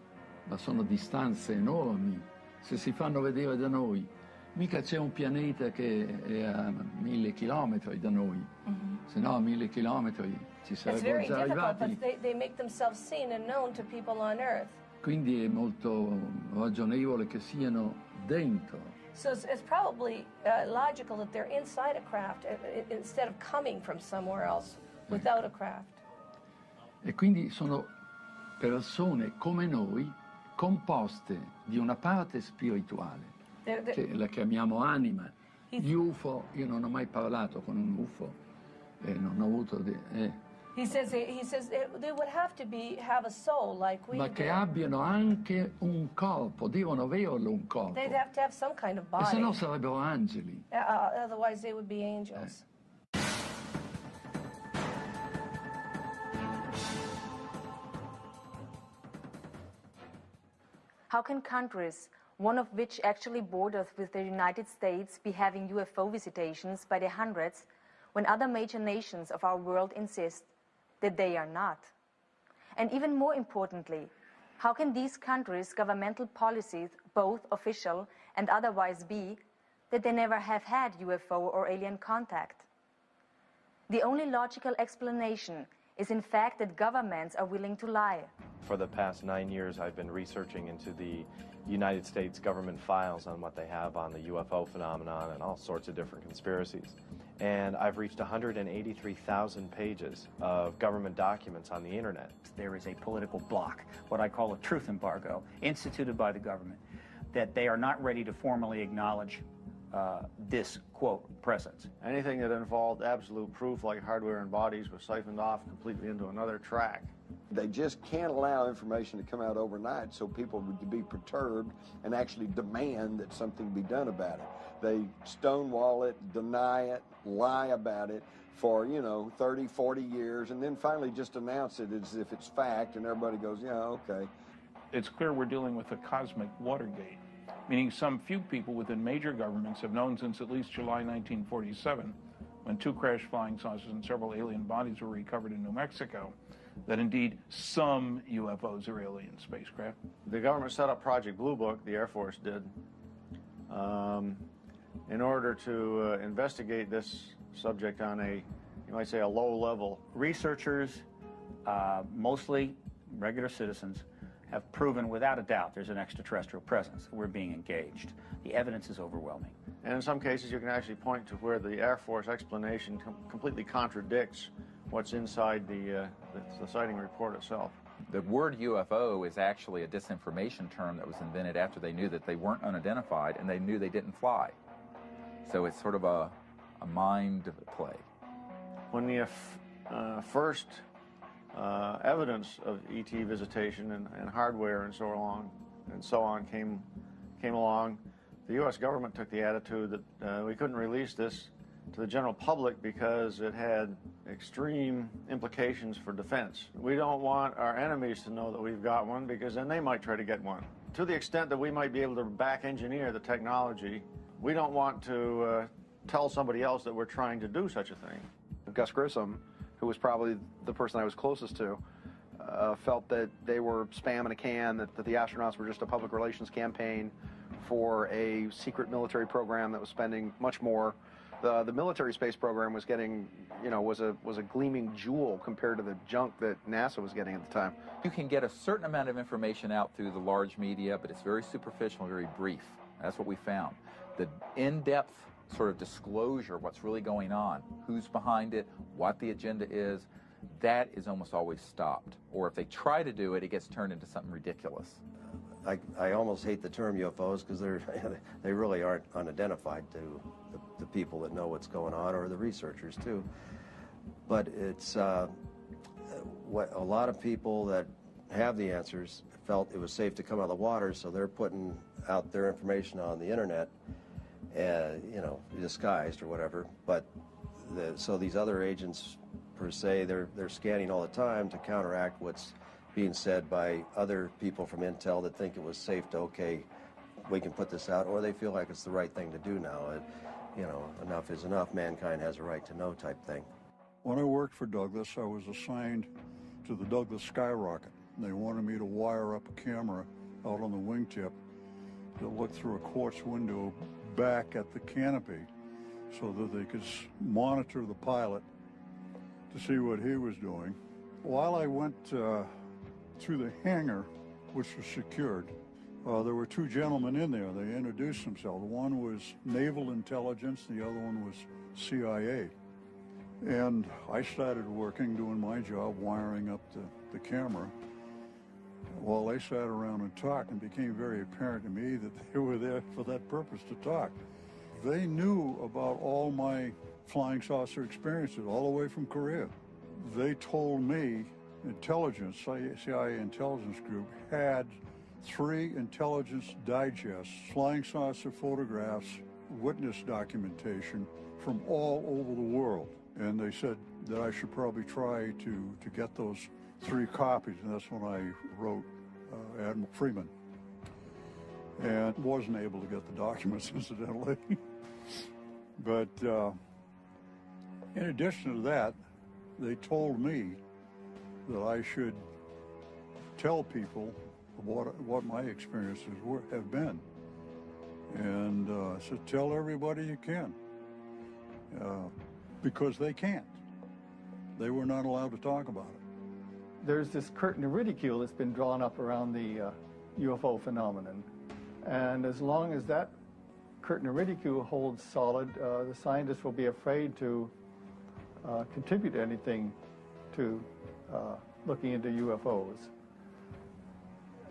ma sono distanze enormi. Se si fanno vedere da noi, mica c'è un pianeta che è a 1000 chilometri da noi, se no a 1000 chilometri ci It's sarebbero very già difficult, arrivati. but they make themselves seen and known to people on Earth. Quindi è molto ragionevole che siano dentro. So it's probably logical that they're inside a craft instead of coming from somewhere else without a craft. E quindi sono persone come noi, composte di una parte spirituale, che la chiamiamo anima. Gli UFO, io non ho mai parlato con un UFO, non ho avuto... He says they would have to have a soul like we ma che do. abbiano anche un corpo, devono averlo un corpo, They'd have to have some kind of e body. se no sarebbero angeli. Otherwise they would be angels. How can countries, one of which actually borders with the United States, be having UFO visitations by the hundreds when other major nations of our world insist that they are not? And even more importantly, how can these countries' governmental policies, both official and otherwise, be that they never have had UFO or alien contact? The only logical explanation is in fact that governments are willing to lie. For the past 9 years, I've been researching into the United States government files on what they have on the UFO phenomenon and all sorts of different conspiracies. And I've reached 183,000 pages of government documents on the internet. There is a political block, what I call a truth embargo, instituted by the government, that they are not ready to formally acknowledge this, quote, presence. Anything that involved absolute proof, like hardware and bodies, was siphoned off completely into another track. They just can't allow information to come out overnight so people would be perturbed and actually demand that something be done about it. They stonewall it, deny it, lie about it for, 30, 40 years, and then finally just announce it as if it's fact, and everybody goes, yeah, okay. It's clear we're dealing with a cosmic Watergate, meaning some few people within major governments have known since at least July 1947, when 2 crashed flying saucers and several alien bodies were recovered in New Mexico, that indeed some UFOs are alien spacecraft. The government set up Project Blue Book, the Air Force did, in order to investigate this subject on you might say, a low level. Researchers, mostly regular citizens, have proven without a doubt there's an extraterrestrial presence. We're being engaged. The evidence is overwhelming. And in some cases, you can actually point to where the Air Force explanation completely contradicts what's inside the sighting report itself. The word UFO is actually a disinformation term that was invented after they knew that they weren't unidentified and they knew they didn't fly. So it's sort of a mind play. When the first evidence of ET visitation and hardware and so on came along, the U.S. government took the attitude that we couldn't release this to the general public because it had extreme implications for defense. We don't want our enemies to know that we've got one because then they might try to get one. To the extent that we might be able to back engineer the technology, we don't want to tell somebody else that we're trying to do such a thing. Gus Grissom, who was probably the person I was closest to, felt that they were spam in a can, that the astronauts were just a public relations campaign for a secret military program that was spending much more. The military space program was getting, was a gleaming jewel compared to the junk that NASA was getting at the time. You can get a certain amount of information out through the large media, but it's very superficial, very brief. That's what we found. The in-depth sort of disclosure of what's really going on, who's behind it, what the agenda is, that is almost always stopped. Or if they try to do it, it gets turned into something ridiculous. I almost hate the term UFOs because they really aren't unidentified to the people that know what's going on, or the researchers too. But it's what a lot of people that have the answers felt it was safe to come out of the water, so they're putting out their information on the internet, disguised or whatever. But so these other agents, per se, they're scanning all the time to counteract what's being said by other people from Intel that think it was safe to, okay, we can put this out, or they feel like it's the right thing to do now. Enough is enough, mankind has a right to know type thing. When I worked for Douglas, I was assigned to the Douglas Skyrocket. They wanted me to wire up a camera out on the wingtip that looked through a quartz window back at the canopy so that they could monitor the pilot to see what he was doing. While I went through the hangar, which was secured, there were two gentlemen in there. They introduced themselves. One was Naval Intelligence, the other one was CIA. And I started working, doing my job, wiring up the camera, while they sat around and talked, and it became very apparent to me that they were there for that purpose, to talk. They knew about all my flying saucer experiences, all the way from Korea. They told me intelligence, CIA intelligence group, had 3 intelligence digests, flying saucer photographs, witness documentation from all over the world. And they said that I should probably try to get those 3 copies, and that's when I wrote Admiral Freeman. And wasn't able to get the documents, incidentally. But in addition to that, they told me that I should tell people what my experiences have been. And I said, tell everybody you can. Because they can't. They were not allowed to talk about it. There's this curtain of ridicule that's been drawn up around the UFO phenomenon. And as long as that curtain of ridicule holds solid, the scientists will be afraid to contribute anything to looking into UFOs.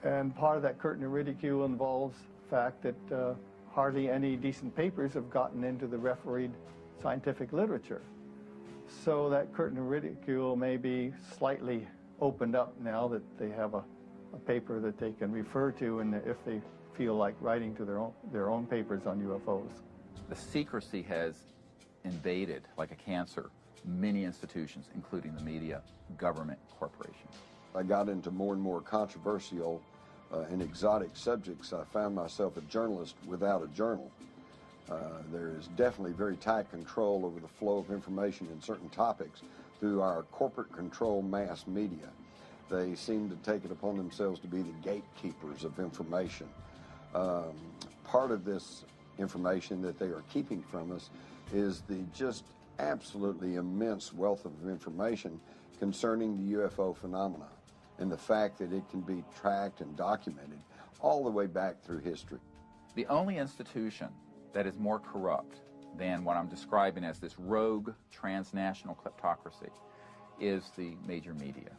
And part of that curtain of ridicule involves the fact that hardly any decent papers have gotten into the refereed scientific literature. So that curtain of ridicule may be slightly opened up now that they have a paper that they can refer to, and if they feel like writing to their own papers on UFOs. The secrecy has invaded, like a cancer, many institutions, including the media, government, corporations. I got into more and more controversial and exotic subjects. I found myself a journalist without a journal. There is definitely very tight control over the flow of information in certain topics through our corporate control mass media. They seem to take it upon themselves to be the gatekeepers of information. Part of this information that they are keeping from us is the just absolutely immense wealth of information concerning the UFO phenomena and the fact that it can be tracked and documented all the way back through history. The only institution that is more corrupt than what I'm describing as this rogue transnational kleptocracy is the major media.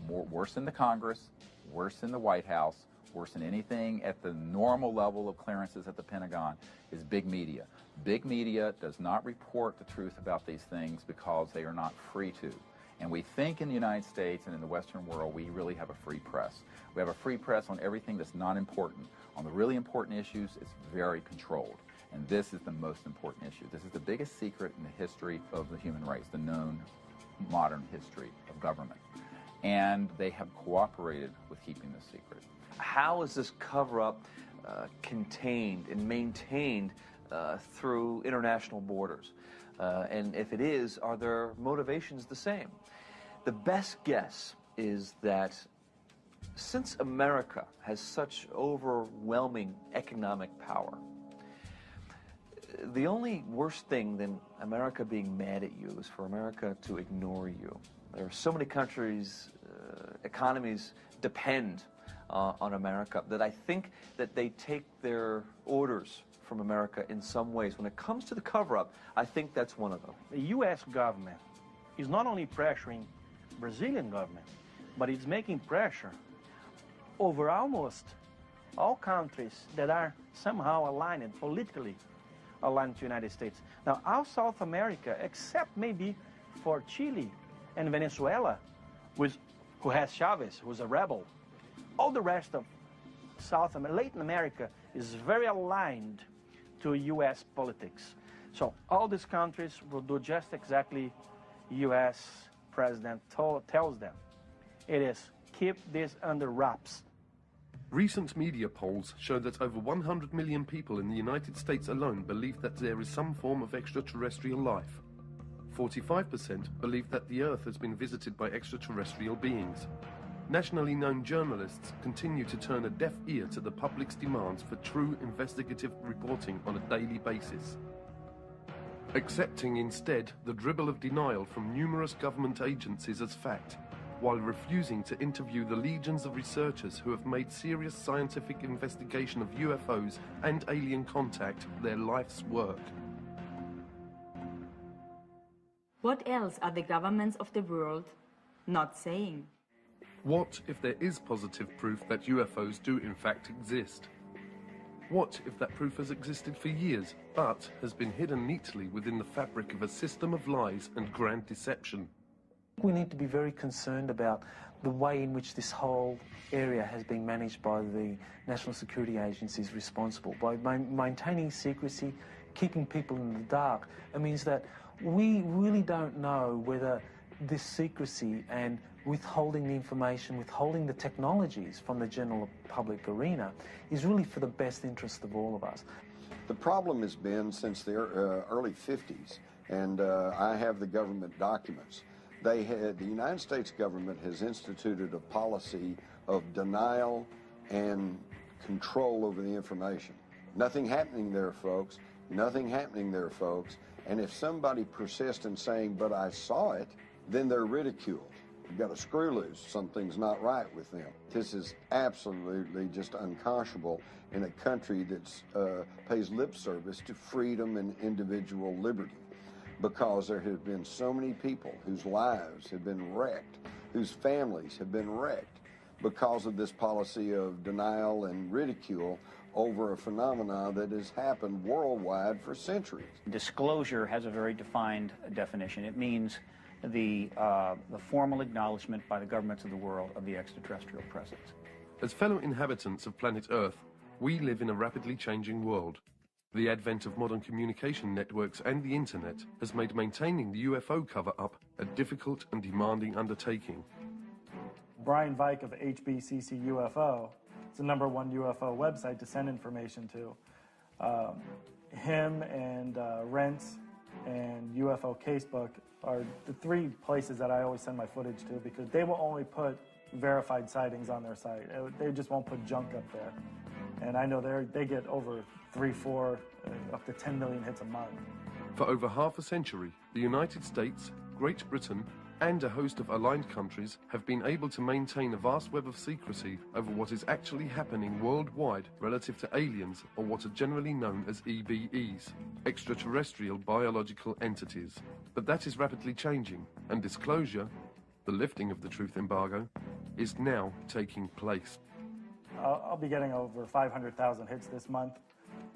Worse than the Congress, worse than the White House, worse than anything at the normal level of clearances at the Pentagon is big media. Big media does not report the truth about these things because they are not free to. And we think in the United States and in the Western world we really have a free press. We have a free press on everything that's not important. On the really important issues, it's very controlled. And this is the most important issue. This is the biggest secret in the history of the human race, the known modern history of government. And they have cooperated with keeping this secret. How is this cover-up contained and maintained through international borders? And if it is, are their motivations the same? The best guess is that since America has such overwhelming economic power, the only worse thing than America being mad at you is for America to ignore you. There are so many countries, economies depend on America that I think that they take their orders from America in some ways. When it comes to the cover-up, I think that's one of them. The U.S. government is not only pressuring Brazilian government, but it's making pressure over almost all countries that are somehow aligned, politically aligned to the United States. Now, all South America, except maybe for Chile and Venezuela, who has Chavez, who's a rebel, all the rest of Latin America is very aligned to U.S. politics. So all these countries will do just exactly U.S. President tells them. It is keep this under wraps. Recent media polls show that over 100 million people in the United States alone believe that there is some form of extraterrestrial life. 45% believe that the Earth has been visited by extraterrestrial beings. Nationally known journalists continue to turn a deaf ear to the public's demands for true investigative reporting on a daily basis, accepting instead the dribble of denial from numerous government agencies as fact, while refusing to interview the legions of researchers who have made serious scientific investigation of UFOs and alien contact their life's work. What else are the governments of the world not saying? What if there is positive proof that UFOs do in fact exist? What if that proof has existed for years, but has been hidden neatly within the fabric of a system of lies and grand deception? We need to be very concerned about the way in which this whole area has been managed by the national security agencies responsible. By maintaining secrecy, keeping people in the dark, it means that we really don't know whether this secrecy and withholding the information, withholding the technologies from the general public arena is really for the best interest of all of us. The problem has been since the early 50s, and I have the government documents. The United States government has instituted a policy of denial and control over the information. Nothing happening there, folks. Nothing happening there, folks. And if somebody persists in saying, but I saw it, then they're ridiculed. You've got a screw loose. Something's not right with them. This is absolutely just unconscionable in a country that pays lip service to freedom and individual liberty, because there have been so many people whose lives have been wrecked, whose families have been wrecked because of this policy of denial and ridicule over a phenomenon that has happened worldwide for centuries. Disclosure has a very defined definition. It means the formal acknowledgement by the governments of the world of the extraterrestrial presence. As fellow inhabitants of planet Earth, we live in a rapidly changing world. The advent of modern communication networks and the internet has made maintaining the UFO cover-up a difficult and demanding undertaking. Brian Vike of HBCC UFO, it's the #1 UFO website to send information to. Him and Rents and UFO Casebook are the 3 places that I always send my footage to, because they will only put verified sightings on their site. They just won't put junk up there. And I know they get over 3, 4, up to 10 million hits a month. For over half a century, the United States, Great Britain, and a host of aligned countries have been able to maintain a vast web of secrecy over what is actually happening worldwide relative to aliens, or what are generally known as EBEs, extraterrestrial biological entities. But that is rapidly changing, and disclosure, the lifting of the truth embargo, is now taking place. I'll be getting over 500,000 hits this month.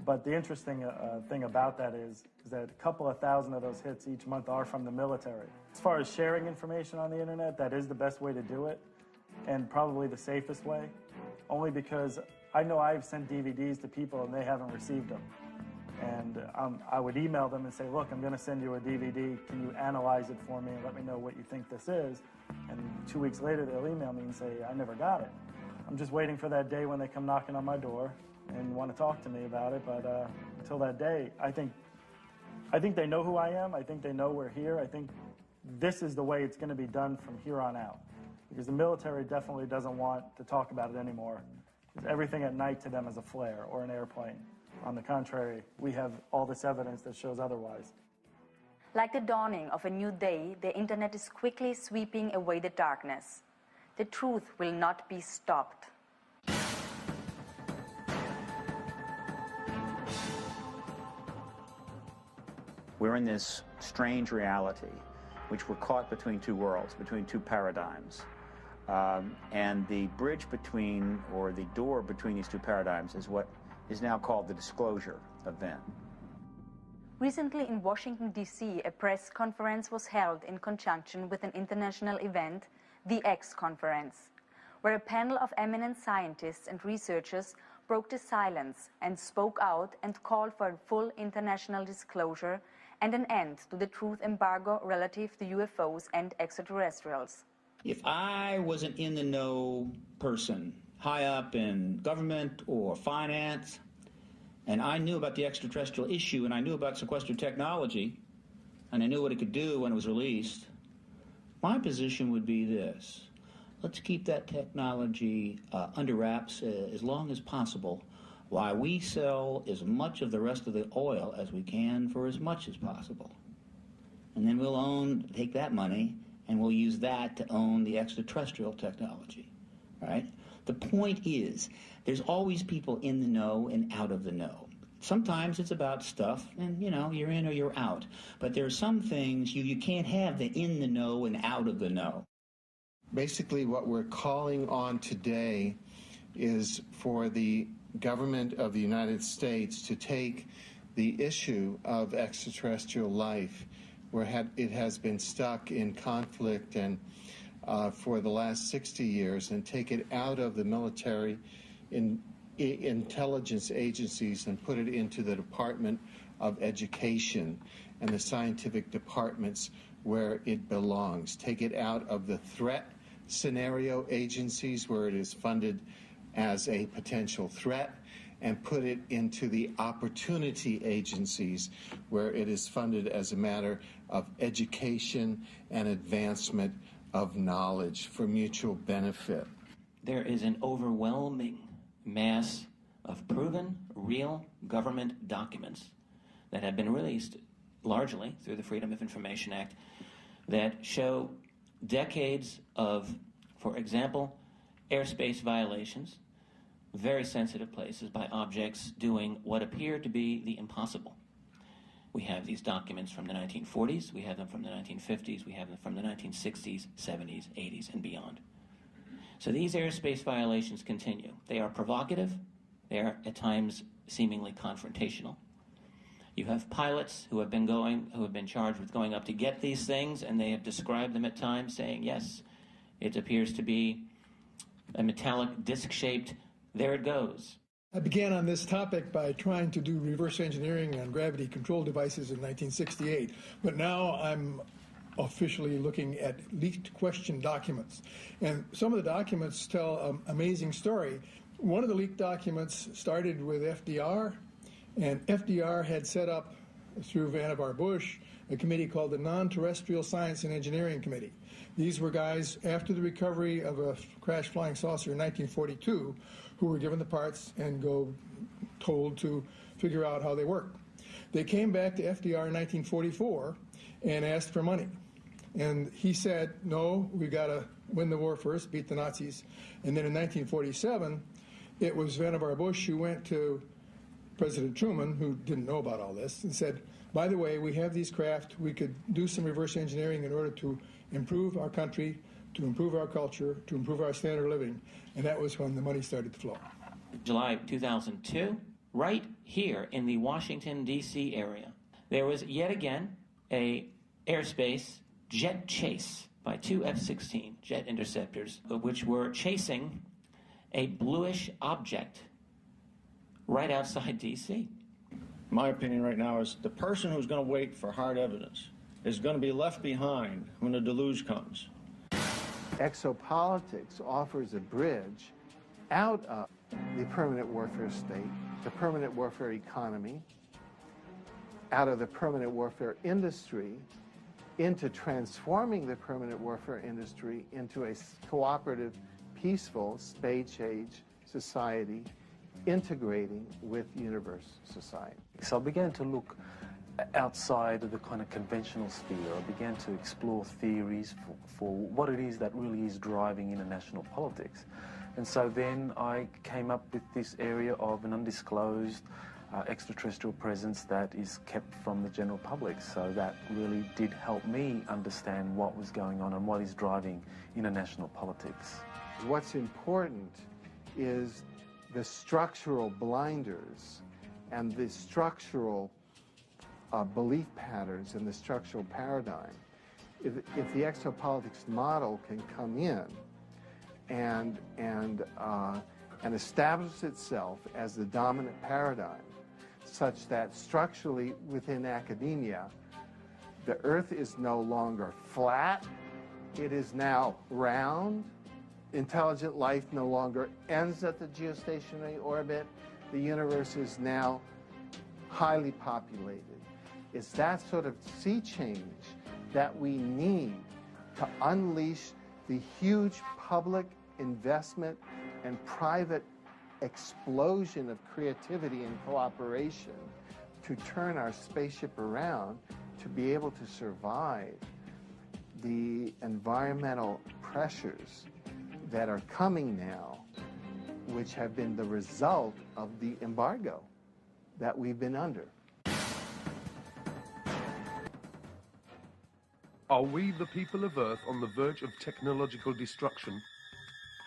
But the interesting thing about that is that a couple of thousand of those hits each month are from the military. As far as sharing information on the internet, that is the best way to do it, and probably the safest way, only because I know I've sent DVDs to people and they haven't received them. And I would email them and say, look, I'm going to send you a DVD. Can you analyze it for me and let me know what you think this is? And 2 weeks later, they'll email me and say, I never got it. I'm just waiting for that day when they come knocking on my door and want to talk to me about it. But until that day, I think I think they know who I am. I think they know we're here. I think this is the way it's going to be done from here on out. Because the military definitely doesn't want to talk about it anymore. Because everything at night to them is a flare or an airplane. On the contrary, we have all this evidence that shows otherwise. Like the dawning of a new day, the internet is quickly sweeping away the darkness. The truth will not be stopped. We're in this strange reality, which we're caught between two worlds, between two paradigms. And the bridge between, or the door between these two paradigms is what is now called the disclosure event. Recently in Washington, D.C., a press conference was held in conjunction with an international event, the X Conference, where a panel of eminent scientists and researchers broke the silence and spoke out and called for a full international disclosure and an end to the truth embargo relative to UFOs and extraterrestrials. If I was an in-the-know person, high up in government or finance, and I knew about the extraterrestrial issue, and I knew about sequestered technology, and I knew what it could do when it was released, my position would be this. Let's keep that technology under wraps as long as possible, while we sell as much of the rest of the oil as we can for as much as possible. And then we'll take that money, and we'll use that to own the extraterrestrial technology, right? The point is, there's always people in the know and out of the know. Sometimes it's about stuff, and, you know, you're in or you're out. But there are some things you can't have the in the know and out of the know. Basically, what we're calling on today is for the government of the United States to take the issue of extraterrestrial life, where it has been stuck in conflict and for the last 60 years, and take it out of the military intelligence agencies and put it into the Department of Education and the scientific departments where it belongs. Take it out of the threat scenario agencies where it is funded as a potential threat, and put it into the opportunity agencies where it is funded as a matter of education and advancement of knowledge for mutual benefit. There is an overwhelming mass of proven, real government documents that have been released largely through the Freedom of Information Act that show decades of, for example, airspace violations, very sensitive places by objects doing what appear to be the impossible. We have these documents from the 1940s, we have them from the 1950s, we have them from the 1960s, 70s, 80s, and beyond. So these airspace violations continue. They are provocative, they are at times seemingly confrontational. You have pilots who have been charged with going up to get these things, and they have described them at times saying, yes, it appears to be a metallic disc-shaped, there it goes. I began on this topic by trying to do reverse engineering on gravity control devices in 1968, but now I'm officially looking at leaked question documents. And some of the documents tell an amazing story. One of the leaked documents started with FDR, and FDR had set up, through Vannevar Bush, a committee called the Non-Terrestrial Science and Engineering Committee. These were guys, after the recovery of a crashed flying saucer in 1942, who were given the parts and told to figure out how they work. They came back to FDR in 1944 and asked for money. And he said, no, we got to win the war first, beat the Nazis. And then in 1947, it was Vannevar Bush who went to President Truman, who didn't know about all this, and said, by the way, we have these craft, we could do some reverse engineering in order to improve our country, to improve our culture, to improve our standard of living. And that was when the money started to flow. July 2002, right here in the Washington, D.C. area, there was yet again a airspace jet chase by two F-16 jet interceptors, which were chasing a bluish object right outside D.C. My opinion right now is the person who's going to wait for hard evidence is going to be left behind when the deluge comes. Exopolitics offers a bridge out of the permanent warfare state, the permanent warfare economy, out of the permanent warfare industry into transforming the permanent warfare industry into a cooperative, peaceful, space-age society integrating with universe society. So I began to look outside of the kind of conventional sphere. I began to explore theories for what it is that really is driving international politics. And so then I came up with this area of an undisclosed extraterrestrial presence that is kept from the general public. So that really did help me understand what was going on and what is driving international politics. What's important is the structural blinders and the structural belief patterns and the structural paradigm. If the exopolitics model can come in and establish itself as the dominant paradigm, such that structurally within academia, the Earth is no longer flat, it is now round. Intelligent life no longer ends at the geostationary orbit. The universe is now highly populated. It's that sort of sea change that we need to unleash the huge public investment and private explosion of creativity and cooperation to turn our spaceship around to be able to survive the environmental pressures that are coming now, which have been the result of the embargo that we've been under. Are we, the people of Earth, on the verge of technological destruction?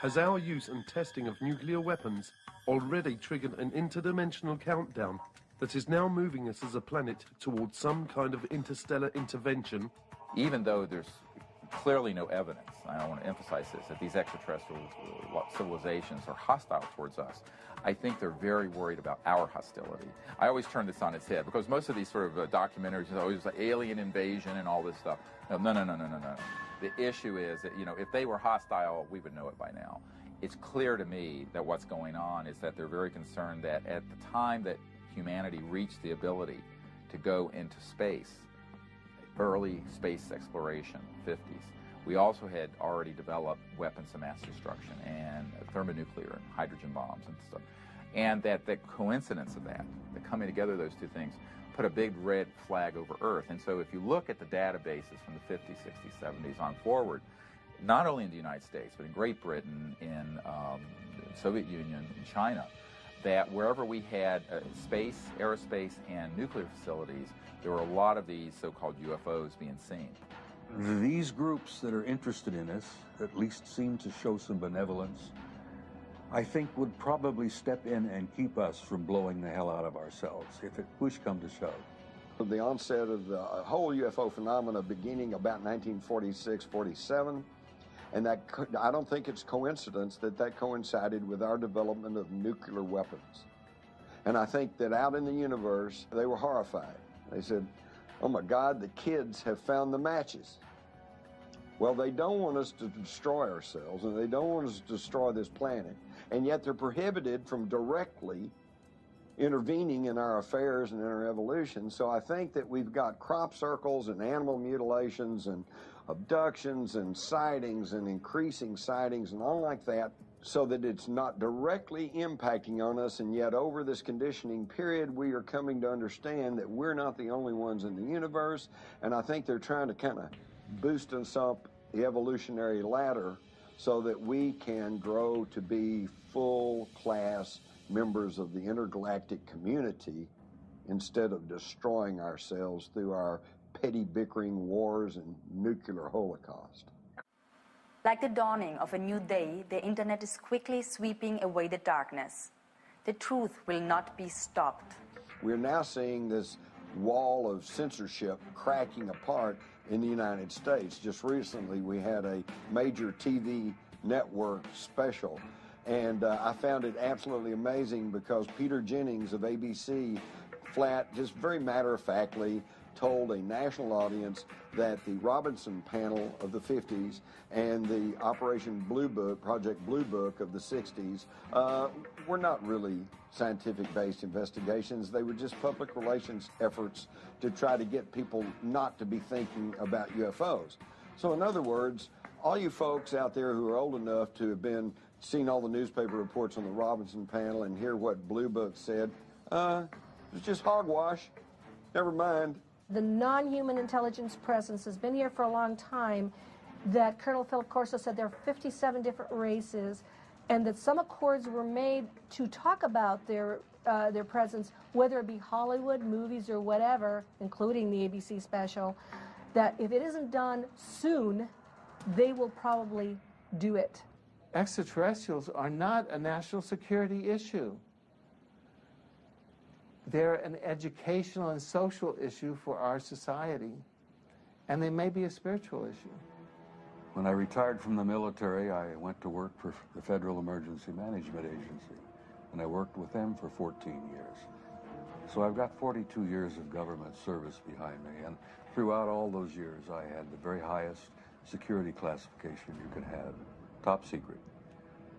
Has our use and testing of nuclear weapons already triggered an interdimensional countdown that is now moving us as a planet towards some kind of interstellar intervention? Even though there's clearly no evidence, I want to emphasize this, that these extraterrestrial civilizations are hostile towards us, I think they're very worried about our hostility. I always turn this on its head, because most of these sort of documentaries are always like alien invasion and all this stuff. No. The issue is that, if they were hostile, we would know it by now. It's clear to me that what's going on is that they're very concerned that at the time that humanity reached the ability to go into space, early space exploration, 50s, we also had already developed weapons of mass destruction and thermonuclear and hydrogen bombs and stuff. And that the coincidence of that, the coming together of those two things, put a big red flag over Earth. And so if you look at the databases from the 50s, 60s, 70s on forward, not only in the United States, but in Great Britain, in the Soviet Union, in China, that wherever we had space, aerospace, and nuclear facilities, there were a lot of these so-called UFOs being seen. These groups that are interested in us at least seem to show some benevolence. I think would probably step in and keep us from blowing the hell out of ourselves if it push come to shove. The onset of the whole UFO phenomena beginning about 1946, 47, and that I don't think it's coincidence that coincided with our development of nuclear weapons. And I think that out in the universe, they were horrified. They said, oh my God, the kids have found the matches. Well, they don't want us to destroy ourselves, and they don't want us to destroy this planet, and yet they're prohibited from directly intervening in our affairs and in our evolution. So I think that we've got crop circles and animal mutilations and abductions and sightings and increasing sightings and all like that, so that it's not directly impacting on us, and yet over this conditioning period we are coming to understand that we're not the only ones in the universe. And I think they're trying to kind of boost us up the evolutionary ladder so that we can grow to be full-class members of the intergalactic community instead of destroying ourselves through our petty bickering wars and nuclear holocaust. Like the dawning of a new day, the internet is quickly sweeping away the darkness. The truth will not be stopped. We're now seeing this wall of censorship cracking apart in the United States. Just recently we had a major TV network special, and I found it absolutely amazing because Peter Jennings of ABC just very matter-of-factly told a national audience that the Robinson panel of the 50s and the Operation Blue Book, Project Blue Book of the 60s were not really scientific-based investigations. They were just public relations efforts to try to get people not to be thinking about UFOs. So in other words, all you folks out there who are old enough to have seen all the newspaper reports on the Robinson panel and hear what Blue Book said, it was just hogwash. Never mind. The non-human intelligence presence has been here for a long time, that Colonel Philip Corso said there are 57 different races, and that some accords were made to talk about their presence, whether it be Hollywood, movies, or whatever, including the ABC special, that if it isn't done soon, they will probably do it. Extraterrestrials are not a national security issue. They're an educational and social issue for our society, and they may be a spiritual issue. When I retired from the military, I went to work for the Federal Emergency Management Agency, and I worked with them for 14 years. So I've got 42 years of government service behind me, and throughout all those years, I had the very highest security classification you could have, top secret.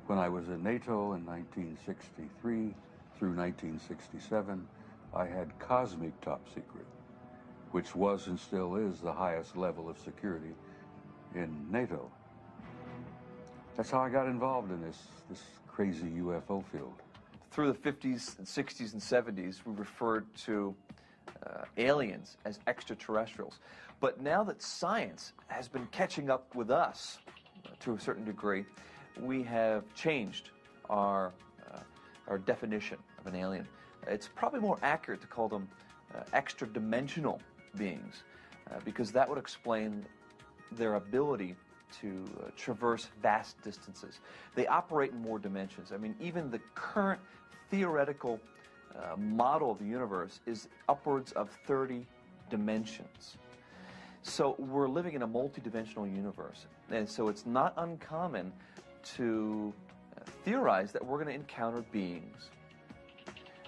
When I was in NATO in 1963 through 1967, I had cosmic top secret, which was and still is the highest level of security in NATO. That's how I got involved in this crazy UFO field. Through the 50s and 60s and 70s, we referred to aliens as extraterrestrials. But now that science has been catching up with us to a certain degree, we have changed our definition of an alien. It's probably more accurate to call them extra-dimensional beings, because that would explain their ability to traverse vast distances. They operate in more dimensions. I mean, even the current theoretical model of the universe is upwards of 30 dimensions. So we're living in a multidimensional universe, and so it's not uncommon to theorize that we're going to encounter beings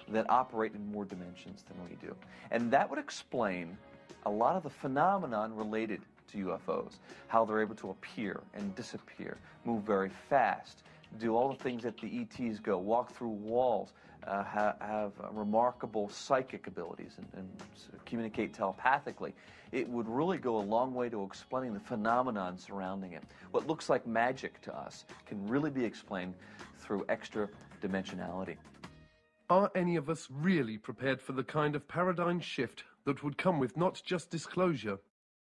that operate in more dimensions than we do. And that would explain a lot of the phenomenon related to UFOs, how they're able to appear and disappear, move very fast, do all the things that the ETs go, walk through walls, have remarkable psychic abilities and communicate telepathically. It would really go a long way to explaining the phenomenon surrounding it. What looks like magic to us can really be explained through extra dimensionality. Are any of us really prepared for the kind of paradigm shift that would come with not just disclosure,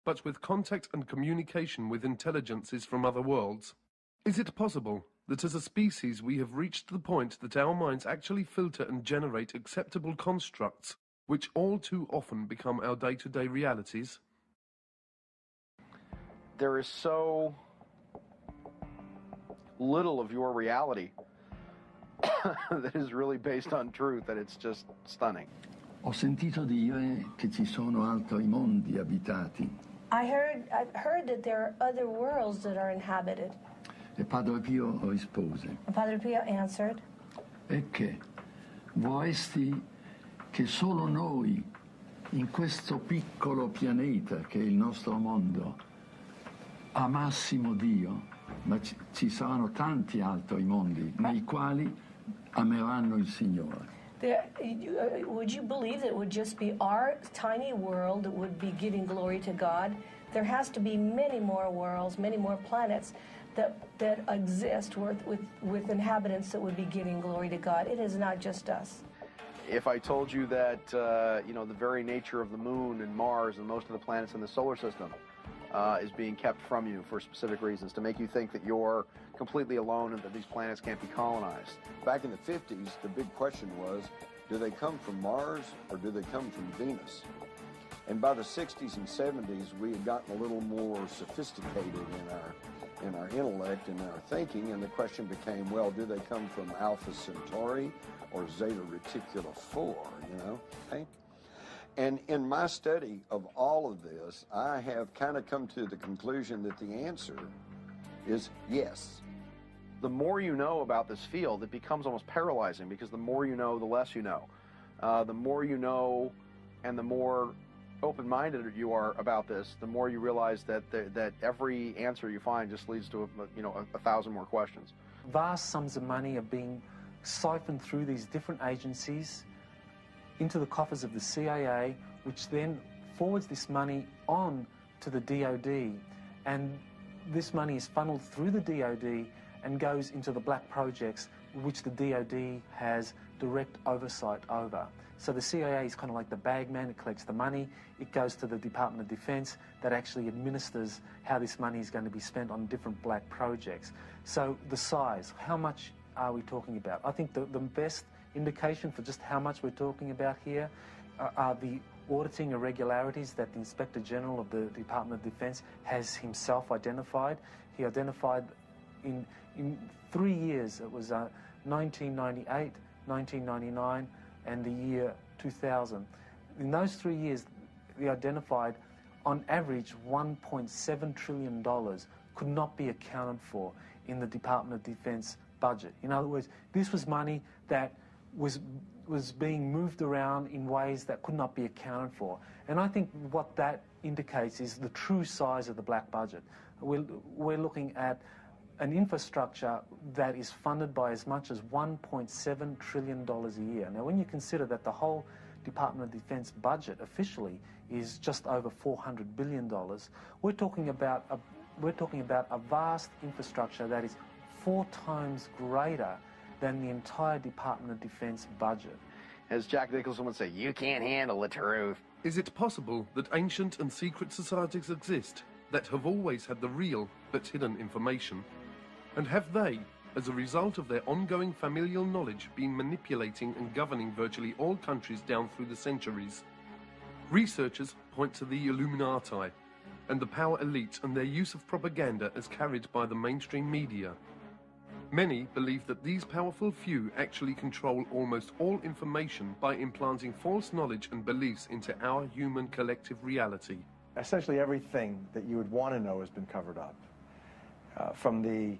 but with contact and communication with intelligences from other worlds? Is it possible that as a species we have reached the point that our minds actually filter and generate acceptable constructs, which all too often become our day-to-day realities? There is so little of your reality that is really based on truth that it's just stunning. Ho sentito dire che ci sono altri mondi abitati. I've heard that there are other worlds that are inhabited. E Padre Pio rispose: And Padre Pio answered, e che vorresti che solo noi, in questo piccolo pianeta che è il nostro mondo, amassimo Dio, ma ci saranno tanti altri mondi nei quali ameranno il Signore. Would you believe that it would just be our tiny world that would be giving glory to God? There has to be many more worlds, many more planets that exist with inhabitants that would be giving glory to God. It is not just us. If I told you that, the very nature of the moon and Mars and most of the planets in the solar system is being kept from you for specific reasons, to make you think that you're completely alone and that these planets can't be colonized. Back in the 50s, the big question was, do they come from Mars or do they come from Venus? And by the 60s and 70s, we had gotten a little more sophisticated in our intellect and our thinking, and the question became, well, do they come from Alpha Centauri or Zeta Reticuli 4, okay? And in my study of all of this, I have kind of come to the conclusion that the answer is yes. The more you know about this field, it becomes almost paralyzing, because the more you know, the less you know. The more you know and the more open-minded you are about this, the more you realize that every answer you find just leads to 1,000 more questions. Vast sums of money are being siphoned through these different agencies into the coffers of the CIA, which then forwards this money on to the DOD. And this money is funneled through the DOD and goes into the black projects, which the DOD has direct oversight over. So the CIA is kind of like the bagman. It collects the money, it goes to the Department of Defense that actually administers how this money is going to be spent on different black projects. So the size, how much are we talking about? I think the best indication for just how much we're talking about here are the auditing irregularities that the Inspector General of the Department of Defense has himself identified. He identified in 3 years, it was 1998, 1999, and the year 2000. In those 3 years, they identified, on average, $1.7 trillion could not be accounted for in the Department of Defense budget. In other words, this was money that was being moved around in ways that could not be accounted for. And I think what that indicates is the true size of the black budget. We're looking at an infrastructure that is funded by as much as $1.7 trillion a year. Now, when you consider that the whole Department of Defense budget officially is just over $400 billion, we're talking about a vast infrastructure that is 4 times greater than the entire Department of Defense budget. As Jack Nicholson would say, you can't handle the truth. Is it possible that ancient and secret societies exist that have always had the real but hidden information? And have they, as a result of their ongoing familial knowledge, been manipulating and governing virtually all countries down through the centuries? Researchers point to the Illuminati and the power elite and their use of propaganda as carried by the mainstream media. Many believe that these powerful few actually control almost all information by implanting false knowledge and beliefs into our human collective reality. Essentially everything that you would want to know has been covered up. From the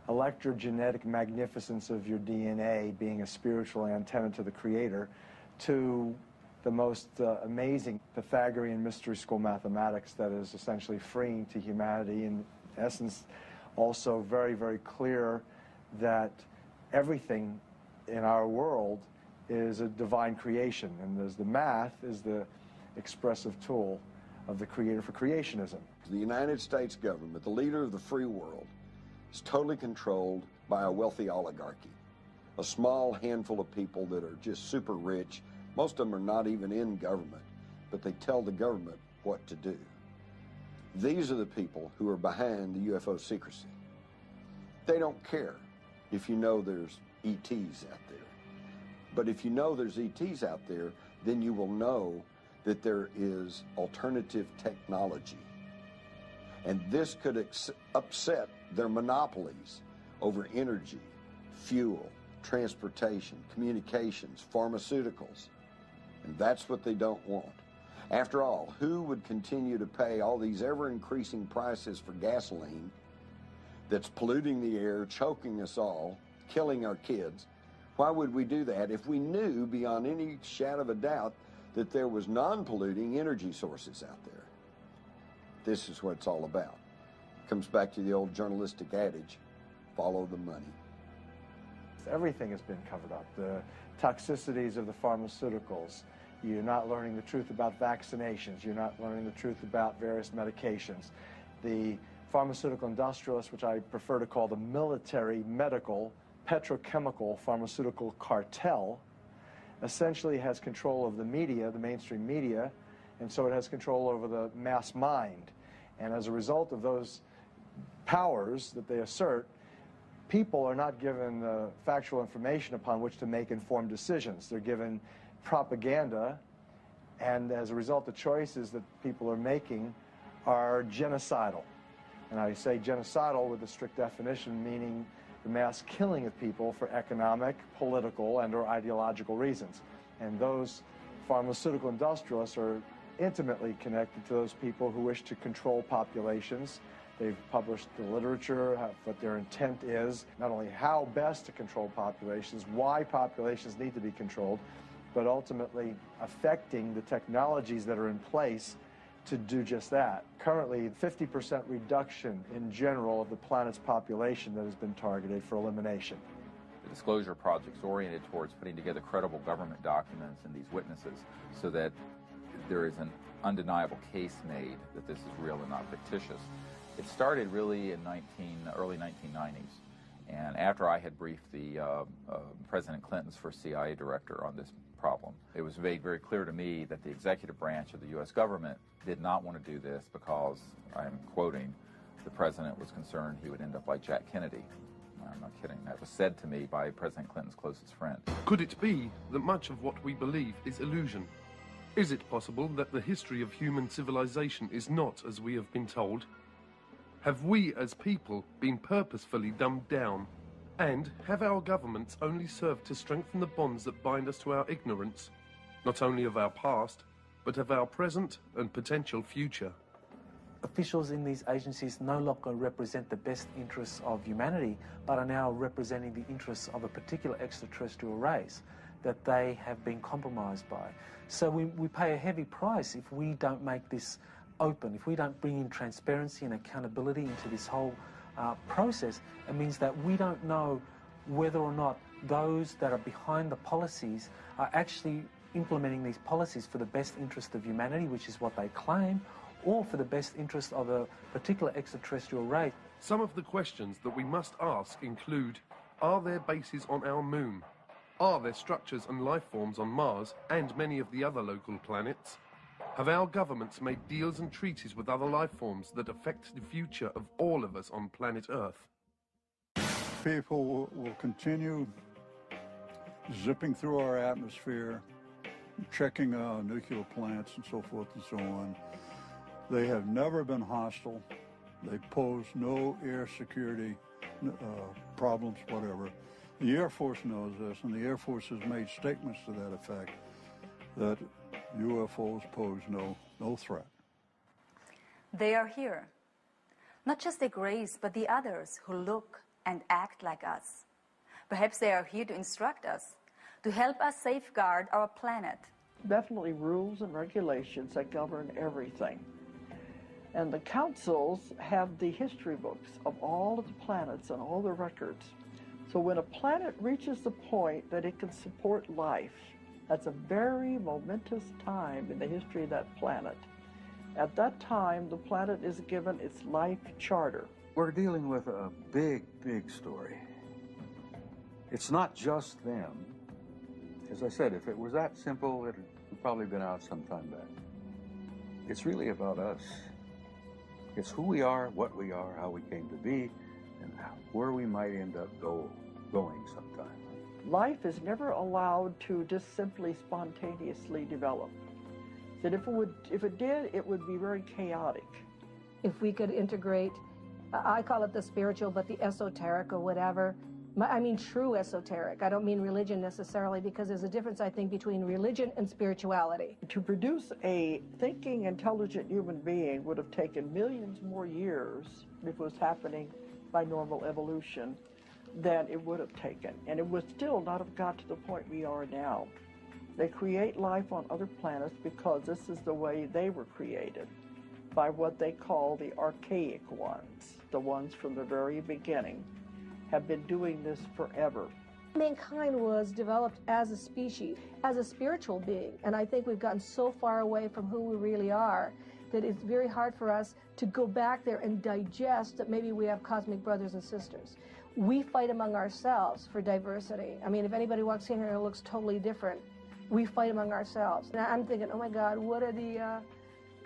electrogenetic magnificence of your DNA being a spiritual antenna to the Creator, to the most amazing Pythagorean mystery school mathematics that is essentially freeing to humanity, in essence also very, very clear that everything in our world is a divine creation, and as the math is the expressive tool of the Creator for creationism. The United States government, the leader of the free world, is totally controlled by a wealthy oligarchy, a small handful of people that are just super rich. Most of them are not even in government, but they tell the government what to do. These are the people who are behind the UFO secrecy. They don't care if you know there's ETs out there. But if you know there's ETs out there, then you will know that there is alternative technology. And this could upset their monopolies over energy, fuel, transportation, communications, pharmaceuticals. And that's what they don't want. After all, who would continue to pay all these ever-increasing prices for gasoline that's polluting the air, choking us all, killing our kids? Why would we do that if we knew beyond any shadow of a doubt that there was non-polluting energy sources out there? This is what it's all about. Comes back to the old journalistic adage, follow the money. Everything has been covered up. The toxicities of the pharmaceuticals. You're not learning the truth about vaccinations. You're not learning the truth about various medications. The pharmaceutical industrialists, which I prefer to call the military, medical, petrochemical pharmaceutical cartel, essentially has control of the media, the mainstream media, and so it has control over the mass mind. And as a result of those powers that they assert, people are not given the factual information upon which to make informed decisions. They're given propaganda, and as a result, the choices that people are making are genocidal. And I say genocidal with a strict definition, meaning the mass killing of people for economic, political, and or ideological reasons. And those pharmaceutical industrialists are intimately connected to those people who wish to control populations. They've published the literature, what their intent is, not only how best to control populations, why populations need to be controlled, but ultimately affecting the technologies that are in place to do just that. Currently, 50% reduction in general of the planet's population that has been targeted for elimination. The Disclosure Project's oriented towards putting together credible government documents and these witnesses so that there is an undeniable case made that this is real and not fictitious. It started really in early 1990s, and after I had briefed the President Clinton's first CIA director on this problem, it was made very clear to me that the executive branch of the U.S. government did not want to do this because, I'm quoting, the president was concerned he would end up like Jack Kennedy. I'm not kidding. That was said to me by President Clinton's closest friend. Could it be that much of what we believe is illusion? Is it possible that the history of human civilization is not as we have been told? Have we as people been purposefully dumbed down? And have our governments only served to strengthen the bonds that bind us to our ignorance, not only of our past, but of our present and potential future? Officials in these agencies no longer represent the best interests of humanity, but are now representing the interests of a particular extraterrestrial race that they have been compromised by. So we pay a heavy price if we don't make this open, if we don't bring in transparency and accountability into this whole process. It means that we don't know whether or not those that are behind the policies are actually implementing these policies for the best interest of humanity, which is what they claim, or for the best interest of a particular extraterrestrial race. Some of the questions that we must ask include, are there bases on our moon? Are there structures and life forms on Mars and many of the other local planets? Have our governments made deals and treaties with other life forms that affect the future of all of us on planet Earth? People will continue zipping through our atmosphere, checking nuclear plants and so forth and so on. They have never been hostile. They pose no air security problems, whatever. The Air Force knows this, and the Air Force has made statements to that effect, that UFOs pose no threat. They are here. Not just the Greys, but the others who look and act like us. Perhaps they are here to instruct us, to help us safeguard our planet. Definitely rules and regulations that govern everything. And the councils have the history books of all of the planets and all the records. So when a planet reaches the point that it can support life, that's a very momentous time in the history of that planet. At that time, the planet is given its life charter. We're dealing with a big, big story. It's not just them. As I said, if it was that simple, it would probably been out some time back. It's really about us. It's who we are, what we are, how we came to be, and where we might end up going sometime. Life is never allowed to just simply spontaneously develop. That if it did, it would be very chaotic. If we could integrate, I call it the spiritual, but the esoteric or whatever. I mean true esoteric. I don't mean religion necessarily, because there's a difference, I think, between religion and spirituality. To produce a thinking, intelligent human being would have taken millions more years if it was happening by normal evolution than it would have taken. And it would still not have got to the point we are now. They create life on other planets because this is the way they were created, by what they call the archaic ones, the ones from the very beginning. Have been doing this forever. Mankind was developed as a species, as a spiritual being, and I think we've gotten so far away from who we really are that it's very hard for us to go back there and digest that maybe we have cosmic brothers and sisters. We fight among ourselves for diversity. I mean, if anybody walks in here and looks totally different, we fight among ourselves. And I'm thinking, oh my God, what are the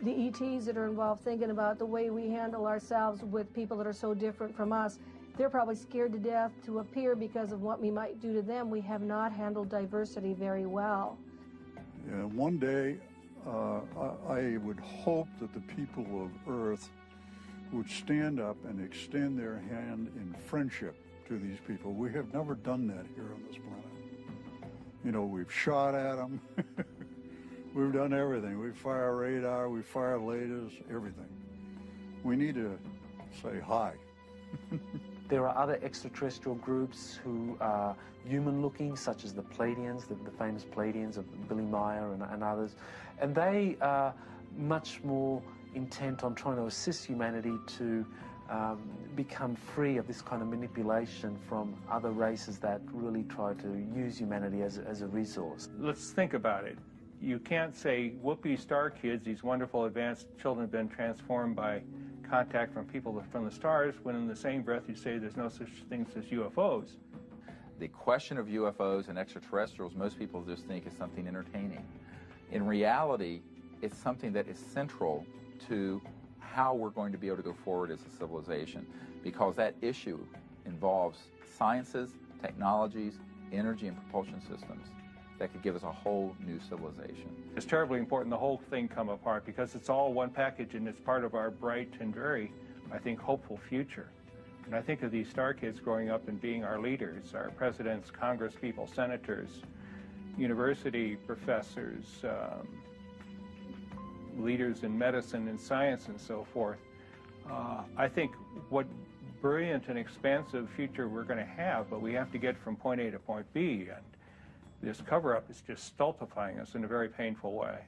ETs that are involved thinking about the way we handle ourselves with people that are so different from us? They're probably scared to death to appear because of what we might do to them. We have not handled diversity very well. Yeah, one day, I would hope that the people of Earth would stand up and extend their hand in friendship to these people. We have never done that here on this planet. You know, we've shot at them. We've done everything. We fire radar, we fire lasers, everything. We need to say hi. There are other extraterrestrial groups who are human-looking, such as the Pleiadians, the famous Pleiadians of Billy Meyer and others. And they are much more intent on trying to assist humanity to become free of this kind of manipulation from other races that really try to use humanity as a resource. Let's think about it. You can't say, whoopee star kids, these wonderful advanced children have been transformed by contact from people from the stars, when in the same breath you say there's no such things as UFOs. The question of UFOs and extraterrestrials, most people just think is something entertaining. In reality, it's something that is central to how we're going to be able to go forward as a civilization, because that issue involves sciences, technologies, energy and propulsion systems that could give us a whole new civilization. It's terribly important the whole thing come apart, because it's all one package and it's part of our bright and very, I think, hopeful future. And I think of these star kids growing up and being our leaders, our presidents, congresspeople, senators, university professors, leaders in medicine and science and so forth. I think what brilliant and expansive future we're going to have, but we have to get from point A to point B. And this cover-up is just stultifying us in a very painful way.